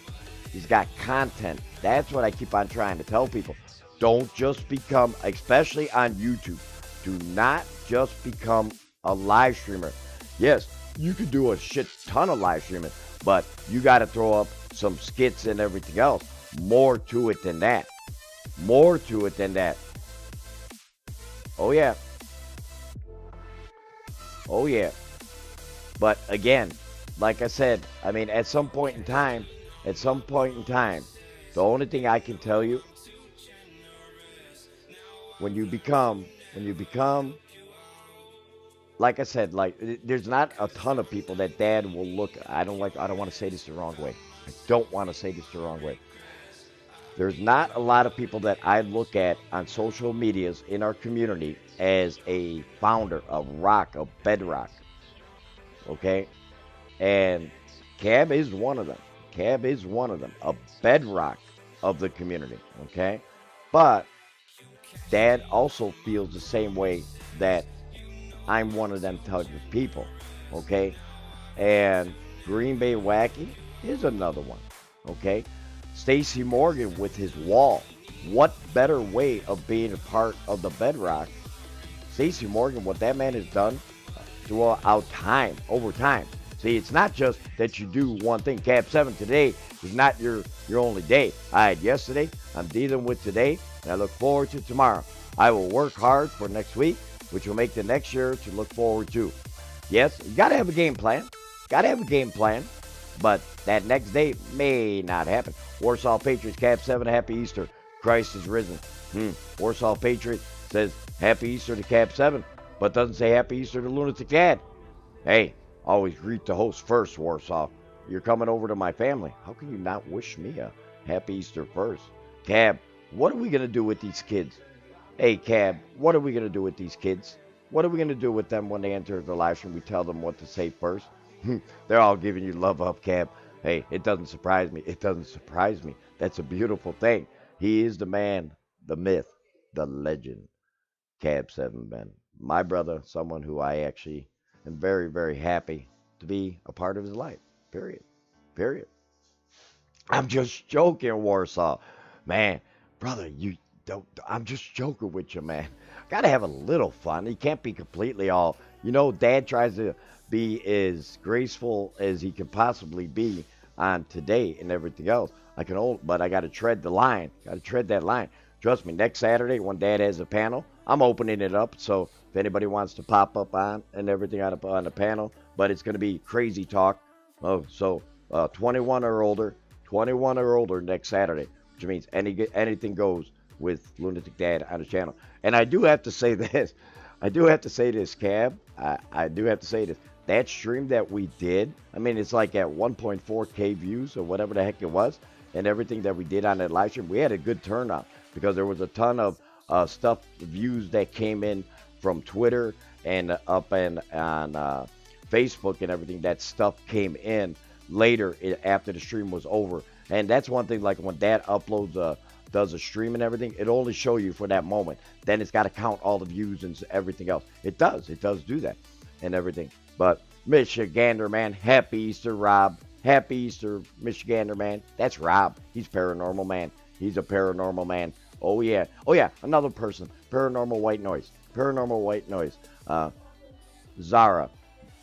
he's got content. That's what I keep on trying to tell people. Don't just become, especially on YouTube, do not just become a live streamer. Yes, you can do a shit ton of live streaming, but you got to throw up some skits and everything else. More to it than that. More to it than that. Oh, yeah. Oh, yeah. But again, like I said, I mean, at some point in time, the only thing I can tell you, when you become, like I said, like there's not a ton of people that Dad will look. I don't want to say this the wrong way. I don't want to say this the wrong way. There's not a lot of people that I look at on social medias in our community as a founder, a rock, a bedrock. Okay? And Cab is one of them. A bedrock of the community. Okay? But Dad also feels the same way that I'm one of them type of people. Okay? And Green Bay Wacky is another one. Okay? Stacy Morgan with his wall. What better way of being a part of the bedrock? Stacy Morgan, what that man has done throughout time, over time. See, it's not just that you do one thing. Cab 7 today is not your only day. I had yesterday, I'm dealing with today, and I look forward to tomorrow. I will work hard for next week, which will make the next year to look forward to. Yes, you got to have a game plan. But that next day may not happen. Warsaw Patriots, Cab 7, Happy Easter. Christ is risen. Warsaw Patriots says Happy Easter to Cab 7, but doesn't say Happy Easter to Lunatic Dad. Hey, always greet the host first, Warsaw. You're coming over to my family. How can you not wish me a Happy Easter first? Cab, what are we going to do with these kids? Hey, Cab, what are we going to do with these kids? What are we going to do with them when they enter the live stream? We tell them what to say first. They're all giving you love up, Cab. Hey, it doesn't surprise me. That's a beautiful thing. He is the man, the myth, the legend. Cab 7 Ben. My brother, someone who I actually am very, very happy to be a part of his life. Period. I'm just joking, Warsaw. Man, brother, you don't. I'm just joking with you, man. Gotta have a little fun. He can't be completely all. Dad tries to be as graceful as he can possibly be on today and everything else. But I got to tread the line. Got to tread that line. Trust me, next Saturday when Dad has a panel, I'm opening it up. So if anybody wants to pop up on and everything on the panel, but it's going to be crazy talk. 21 or older next Saturday, which means anything goes with Lunatic Dad on the channel. And I do have to say this. Cab. I do have to say this. That stream that we did, I mean, it's like at 1.4K views or whatever the heck it was, and everything that we did on that live stream, we had a good turnout because there was a ton of views that came in from Twitter and up and on Facebook and everything. That stuff came in later after the stream was over. And that's one thing, like when Dad uploads does a stream and everything, it only show you for that moment. Then it's got to count all the views and everything else. It does do that and everything. But Michigander man, Happy Easter, Rob. Happy Easter, Michigander man. That's Rob. He's paranormal man. He's a paranormal man Oh yeah. Oh yeah. Another person. Paranormal White Noise. Paranormal White Noise. Zara.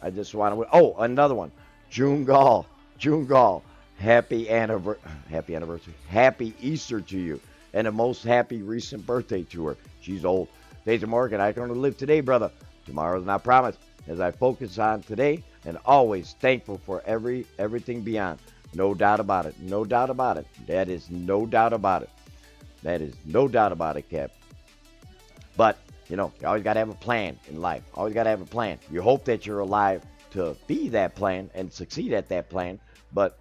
I just want to. Oh, another one. June Gall. June Gall. Happy anniversary. Happy Easter to you. And a most happy recent birthday to her. She's old. Days of Morgan. I can only live today, brother. Tomorrow's not promised. As I focus on today and always thankful for everything beyond. No doubt about it. No doubt about it. That is no doubt about it. That is no doubt about it, Cap. But, you always got to have a plan in life. Always got to have a plan. You hope that you're alive to be that plan and succeed at that plan. But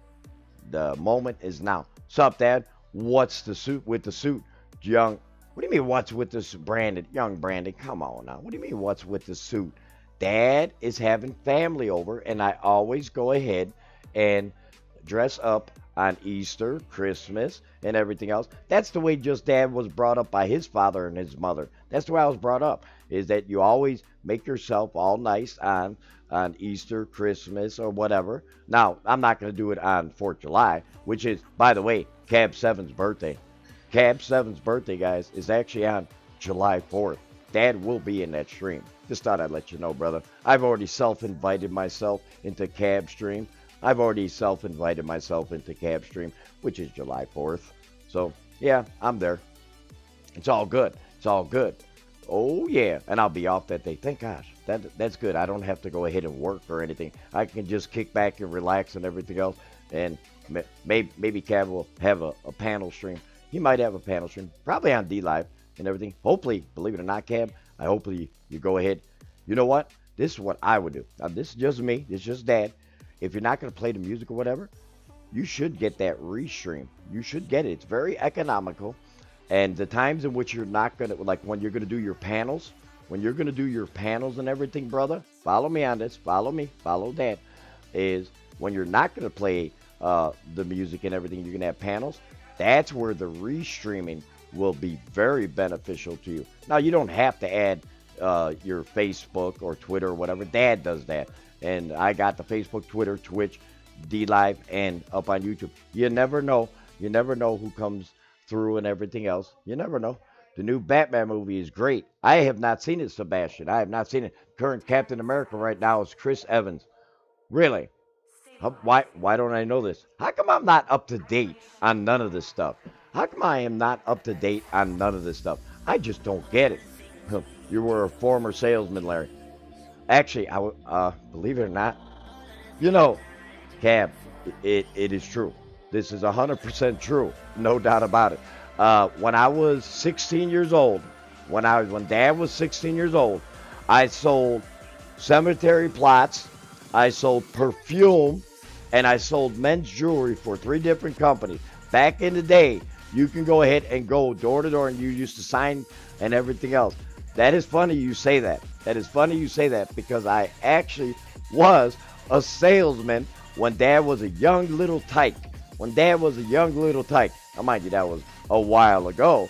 the moment is now. Sup, Dad? What's the suit with the suit? Young. What do you mean, what's with this Brandon? Young Brandon, come on now. What do you mean, what's with the suit? Dad is having family over, and I always go ahead and dress up on Easter, Christmas, and everything else. That's the way just Dad was brought up by his father and his mother. That's the way I was brought up, is that you always make yourself all nice on Easter, Christmas, or whatever. Now, I'm not going to do it on 4th of July, which is, by the way, Cab 7's birthday. Cab 7's birthday, guys, is actually on July 4th. Dad will be in that stream. Just thought I'd let you know, brother. I've already self-invited myself into Cab stream. I've already self-invited myself into Cab stream, which is July 4th. So, yeah, I'm there. It's all good. It's all good. Oh, yeah. And I'll be off that day. Thank gosh. That's good. I don't have to go ahead and work or anything. I can just kick back and relax and everything else. And maybe Cab will have a panel stream. He might have a panel stream. Probably on D-Live and everything. Hopefully, believe it or not, Cab, hopefully you go ahead. You know what? This is what I would do. Now, this is just me. This is just Dad. If you're not going to play the music or whatever, you should get that restream. You should get it. It's very economical. And the times in which you're not going to, like when you're going to do your panels, and everything, brother, follow me on this. Follow me. Follow Dad. Is when you're not going to play the music and everything, you're going to have panels. That's where the restreaming will be very beneficial to you. Now, you don't have to add your Facebook or Twitter or whatever. Dad does that. And I got the Facebook, Twitter, Twitch, D-Live, and up on YouTube. You never know. You never know who comes through and everything else. You never know. The new Batman movie is great. I have not seen it, Sebastian. I have not seen it. Current Captain America right now is Chris Evans. Really? Why don't I know this? How come I'm not up to date on none of this stuff? How come I am not up to date on none of this stuff? I just don't get it. You were a former salesman, Larry. Actually, believe it or not, Cab, it is true. This is 100% true. No doubt about it. When I was 16 years old, when Dad was 16 years old, I sold cemetery plots, I sold perfume, and I sold men's jewelry for 3 different companies. Back in the day, you can go ahead and go door to door, and you used to sign and everything else. That is funny you say that. That is funny you say that because I actually was a salesman when Dad was a young little tyke. Now, mind you, that was a while ago.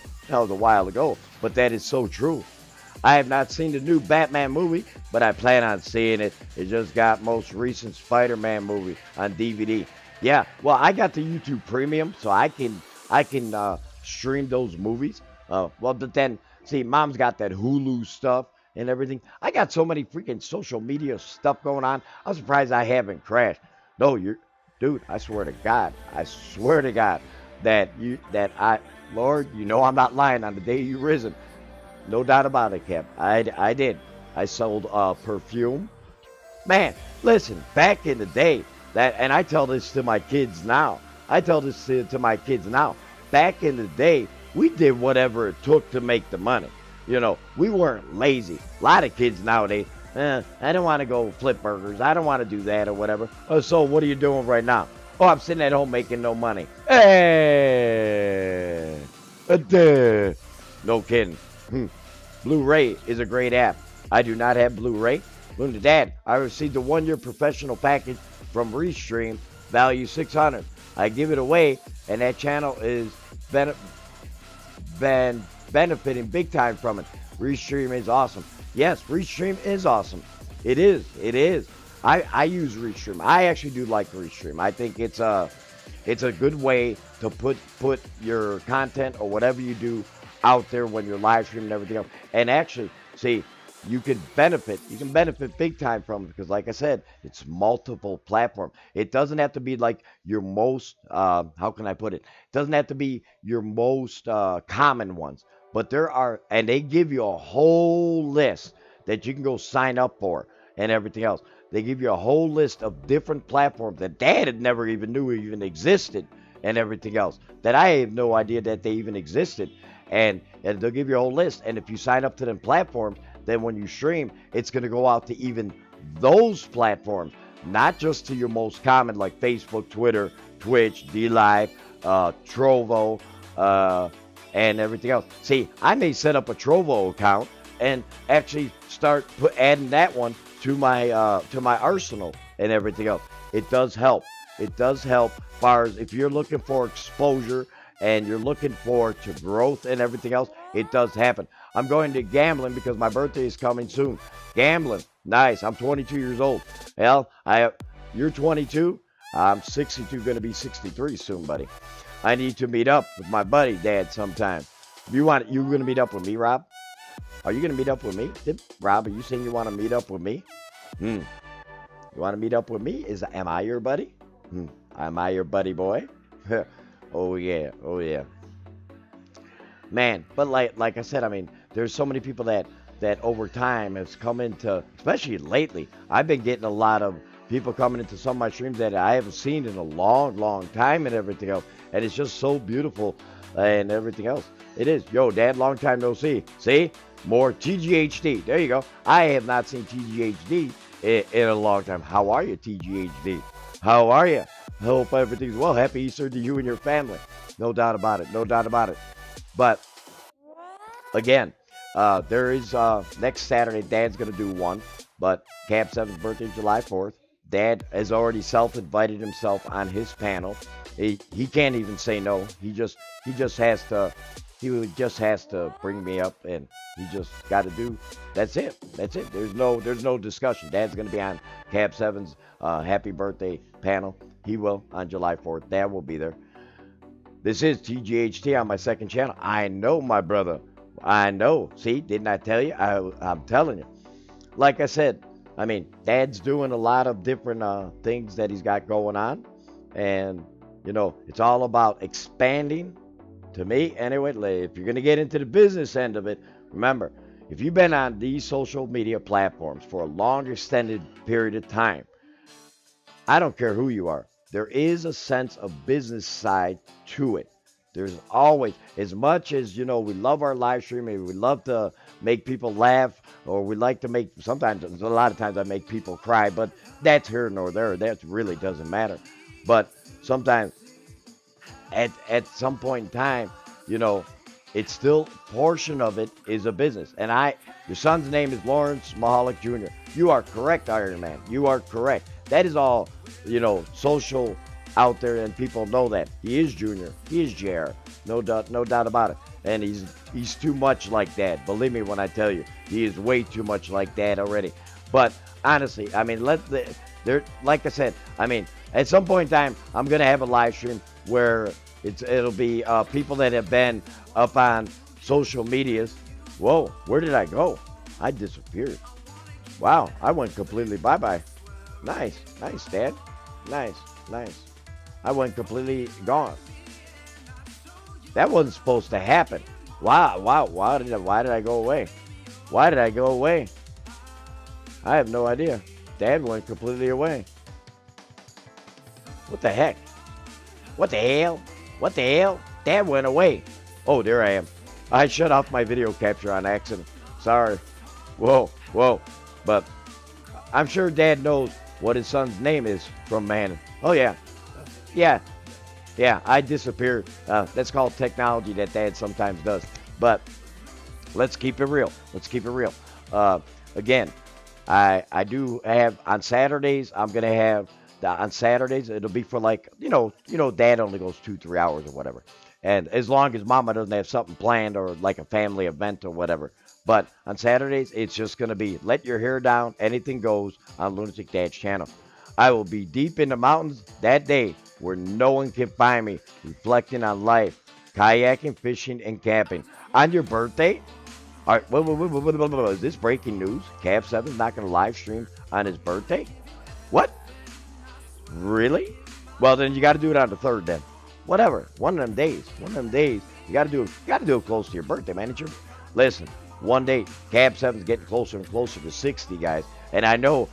But that is so true. I have not seen the new Batman movie, but I plan on seeing it. It just got most recent Spider-Man movie on DVD. Yeah, well, I got the YouTube Premium, so I can stream those movies. But then, see, Mom's got that Hulu stuff and everything. I got so many freaking social media stuff going on. I'm surprised I haven't crashed. No, dude, I swear to God, Lord, I'm not lying on the day you risen. No doubt about it, Cap. I did. I sold perfume. Man, listen, back in the day, and I tell this to my kids now. Back in the day, we did whatever it took to make the money. We weren't lazy. A lot of kids nowadays, I don't want to go flip burgers. I don't want to do that or whatever. So what are you doing right now? Oh, I'm sitting at home making no money. Hey, no kidding. Blu-ray is a great app. I do not have Blu-ray. Look, Dad, I received a 1-year professional package from Restream, value $600. I give it away, and that channel is benefiting big time from it. Restream is awesome. Yes, Restream is awesome. It is. I use Restream. I actually do like Restream. I think it's a good way to put your content or whatever you do out there when you're live streaming and everything else. And actually, see, you can benefit. You can benefit big time from it because, like I said, it's multiple platform. It doesn't have to be like your most. How can I put it? It doesn't have to be your most common ones, but there are, and they give you a whole list that you can go sign up for and everything else. They give you a whole list of different platforms that Dad had never even knew even existed and everything else. That I have no idea that they even existed. And they'll give you a whole list. And if you sign up to them platforms, then when you stream, it's going to go out to even those platforms, not just to your most common like Facebook, Twitter, Twitch, DLive, Trovo, and everything else. See, I may set up a Trovo account and actually start adding that one to my arsenal and everything else. It does help. It does help as far as if you're looking for exposure and you're looking for to growth and everything else, it does happen. I'm going to gambling because my birthday is coming soon. Gambling, nice. I'm 22 years old. Well, you're 22. I'm 62, going to be 63 soon, buddy. I need to meet up with my buddy, Dad, sometime. If you want, you're going to meet up with me, Rob? Are you going to meet up with me? Rob, are you saying you want to meet up with me? You want to meet up with me? Am I your buddy? Am I your buddy boy? Oh yeah, oh yeah. Man, but like I said, I mean, there's so many people that over time has come into, especially lately, I've been getting a lot of people coming into some of my streams that I haven't seen in a long time and everything else. And it's just so beautiful and everything else. It is. Yo, Dad, long time no see. See? More TGHD. There you go. I have not seen TGHD in a long time. How are you, TGHD? How are you? I hope everything's well. Happy Easter to you and your family. No doubt about it. No doubt about it. But, again, there is next Saturday, Dad's going to do one. But Cap 7's birthday is July 4th. Dad has already self-invited himself on his panel. He can't even say no. He just has to bring me up, and he just got to do. That's it. There's no discussion. Dad's going to be on Cap 7's happy birthday panel. He will on July 4th. Dad will be there. This is TGHT on my second channel. I know, my brother. I know. See, didn't I tell you? I'm telling you. Like I said, I mean, Dad's doing a lot of different things that he's got going on. And, you know, it's all about expanding. To me, anyway, if you're going to get into the business end of it, remember, if you've been on these social media platforms for a long extended period of time, I don't care who you are, there is a sense of business side to it. There's always, as much as, you know, we love our live streaming, we love to make people laugh, or we like to make, sometimes, a lot of times I make people cry, but that's here nor there. That really doesn't matter. But sometimes, at some point in time, you know, it's still, portion of it is a business. And your son's name is Lawrence Mahalik Jr. You are correct, Iron Man. You are correct. That is all, you know, social out there, and people know that. He is Junior. He is JR. No doubt about it. And he's too much like Dad. Believe me when I tell you, he is way too much like Dad already. But honestly, I mean, like I said, I mean, at some point in time, I'm gonna have a live stream where it'll be people that have been up on social medias. Whoa, where did I go? I disappeared. Wow, I went completely bye-bye. Nice, Dad. Nice. I went completely gone. That wasn't supposed to happen. Wow. Why did I go away? Why did I go away? I have no idea. Dad went completely away. What the heck? What the hell? Dad went away. Oh, there I am. I shut off my video capture on accident. Sorry. Whoa. But I'm sure Dad knows what his son's name is from Man. Oh, yeah. Yeah, I disappeared. That's called technology that Dad sometimes does. But let's keep it real. Again, I do have, on Saturdays, I'm going to have, on Saturdays, it'll be for like, you know, Dad only goes 2-3 hours or whatever. And as long as Mama doesn't have something planned or like a family event or whatever. But on Saturdays, it's just going to be let your hair down, anything goes on Lunatic Dad's channel. I will be deep in the mountains that day where no one can find me, reflecting on life, kayaking, fishing, and camping. On your birthday, all right, is this breaking news? Cab 7's not going to live stream on his birthday? What? Really? Well, then you got to do it on the 3rd then. Whatever. One of them days. One of them days. You got to do it. You got to do it close to your birthday, man. Listen, one day, Cab 7's getting closer and closer to 60, guys. And I know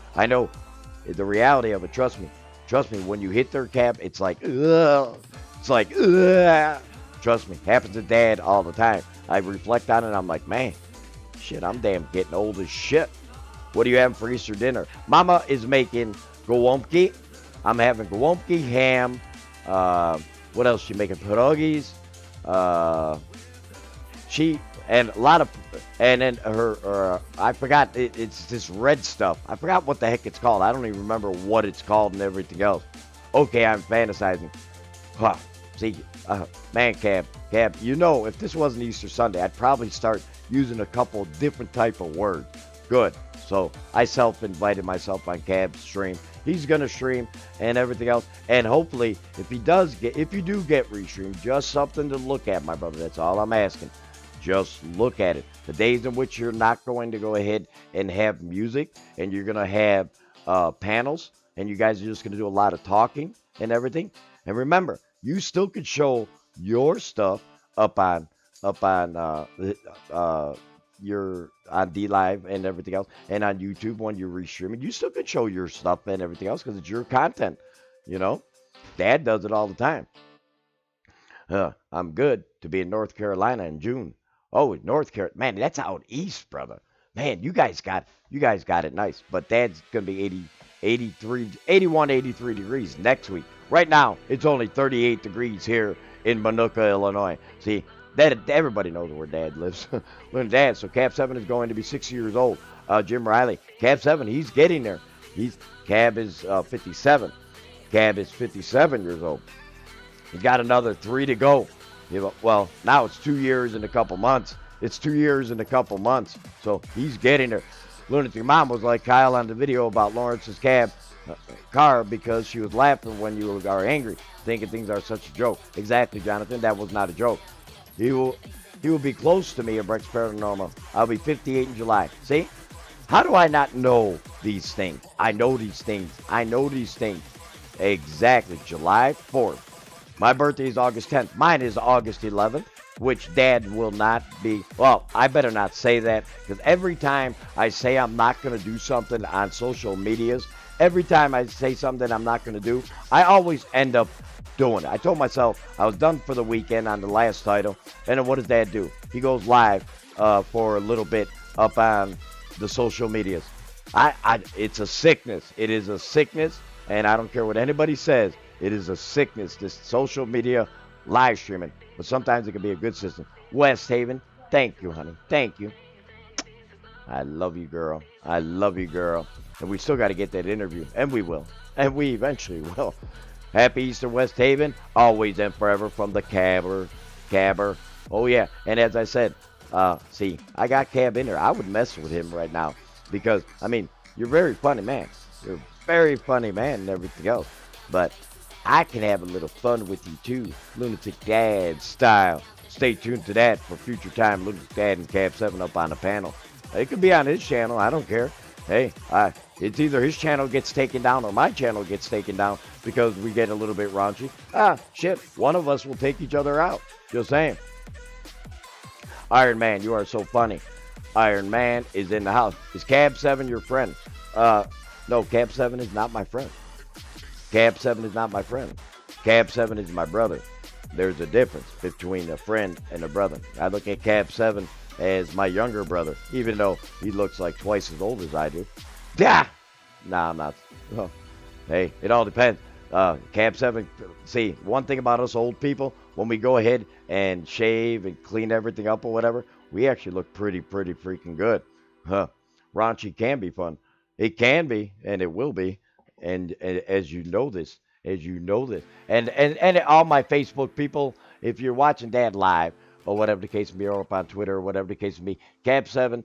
the reality of it. Trust me. Trust me, when you hit their cap, it's like, ugh. It's like, ugh. Trust me, happens to Dad all the time. I reflect on it, and I'm like, man, shit, I'm damn getting old as shit. What are you having for Easter dinner? Mama is making gołąbki. I'm having gołąbki, ham. What else is she making? Pierogies. And a lot of, and then I forgot, it's this red stuff. I forgot what the heck it's called. I don't even remember what it's called and everything else. Okay, I'm fantasizing. Huh. See, man, Cab, you know, if this wasn't Easter Sunday, I'd probably start using a couple different type of words. Good. So I self-invited myself on Cab's stream. He's going to stream and everything else. And hopefully, if you do get restreamed, just something to look at, my brother. That's all I'm asking. Just look at it. The days in which you're not going to go ahead and have music and you're going to have panels and you guys are just going to do a lot of talking and everything. And remember, you still could show your stuff up on your on D Live and everything else, and on YouTube when you're restreaming. You still could show your stuff and everything else because it's your content. You know, Dad does it all the time. I'm good to be in North Carolina in June. Oh, North Carolina, man, that's out east, brother. Man, you guys got it nice. But Dad's gonna be 81, 83 degrees next week. Right now, it's only 38 degrees here in MINOOKA, Illinois. See, everybody knows where Dad lives. Dad, so Cab 7 is going to be 6 years old. Jim Riley, Cab 7, he's getting there. Cab is 57. Cab is 57 years old. He's got another 3 to go. Well, now it's 2 years and a couple months. It's 2 years and a couple months. So he's getting there. Lunatic Mom was like Kyle on the video about Lawrence's car because she was laughing when you are angry, thinking things are such a joke. Exactly, Jonathan. That was not a joke. He will be close to me at Brex Paranormal. I'll be 58 in July. See? How do I not know these things? I know these things. Exactly. July 4th. My birthday is August 10th. Mine is August 11th, which Dad will not be. Well, I better not say that because every time I say I'm not going to do something on social medias, every time I say something I'm not going to do, I always end up doing it. I told myself I was done for the weekend on the last title, and then what does Dad do? He goes live for a little bit up on the social medias. It's a sickness. It is a sickness, and I don't care what anybody says. It is a sickness, this social media live streaming. But sometimes it can be a good system. West Haven, thank you, honey. Thank you. I love you, girl. I love you, girl. And we still got to get that interview. And we will. And we eventually will. Happy Easter, West Haven. Always and forever from the Cabber. Oh, yeah. And as I said, see, I got Cab in there. I would mess with him right now. Because, I mean, you're a very funny man. You're a very funny man and everything else. But I can have a little fun with you too, Lunatic Dad style. Stay tuned to that for future time. Lunatic Dad and Cab 7 up on the panel. It could be on his channel. I don't care. Hey, it's either his channel gets taken down or my channel gets taken down because we get a little bit raunchy. Shit. One of us will take each other out. Just saying. Iron Man, you are so funny. Iron Man is in the house. Is Cab 7 your friend? No, Cab 7 is not my friend. Cab 7 is not my friend. Cab 7 is my brother. There's a difference between a friend and a brother. I look at Cab 7 as my younger brother, even though he looks like twice as old as I do. Nah, I'm not. Oh. Hey, it all depends. Cab 7, see, one thing about us old people, when we go ahead and shave and clean everything up or whatever, we actually look pretty freaking good. Raunchy can be fun. It can be, and it will be. And as you know this, and all my Facebook people, if you're watching Dad live or whatever the case may be, or up on Twitter or whatever the case may be, Cab 7,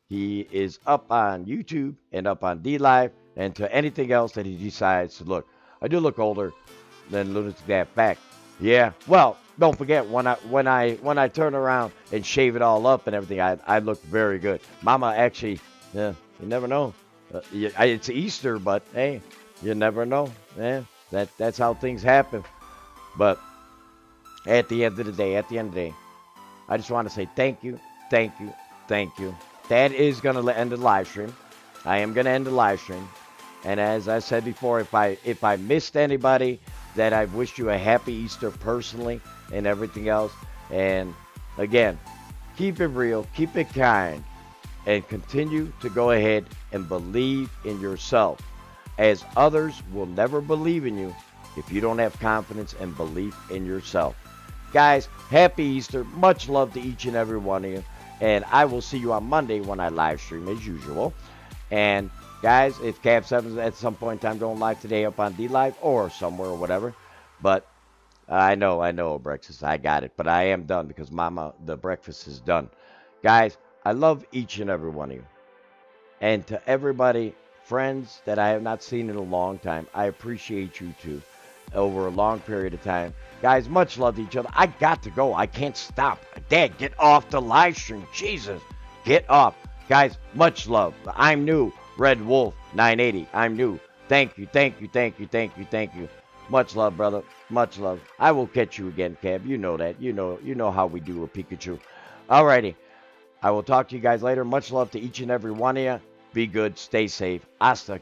he is up on YouTube and up on D Live and to anything else that he decides to look. I do look older than Lunatic Dad. Fact. Yeah. Well, don't forget when I turn around and shave it all up and everything, I look very good. Mama actually, yeah, you never know. It's Easter, but hey, you never know. Yeah, that's how things happen. But at the end of the day, I just want to say thank you, thank you, thank you. That is gonna end the live stream. I am gonna end the live stream. And as I said before, if I missed anybody, that I've wished you a happy Easter personally and everything else. And again, keep it real, keep it kind, and continue to go ahead and believe in yourself, as others will never believe in you if you don't have confidence and belief in yourself. Guys, happy Easter. Much love to each and every one of you. And I will see you on Monday when I live stream as usual. And guys, if Cab 7 at some point in time going live today up on D Live or somewhere or whatever. But I know, breakfast. I got it. But I am done because Mama, the breakfast is done. Guys, I love each and every one of you. And to everybody, friends that I have not seen in a long time, I appreciate you too over a long period of time. Guys, much love to each other. I got to go. I can't stop. Dad, get off the live stream. Jesus, get off. Guys, much love. I'm new. Red Wolf 980. I'm new. Thank you, thank you, thank you, thank you, thank you. Much love, brother. Much love. I will catch you again, Cab. You know that. You know how we do with Pikachu. Alrighty. I will talk to you guys later. Much love to each and every one of you. Be good. Stay safe. Hasta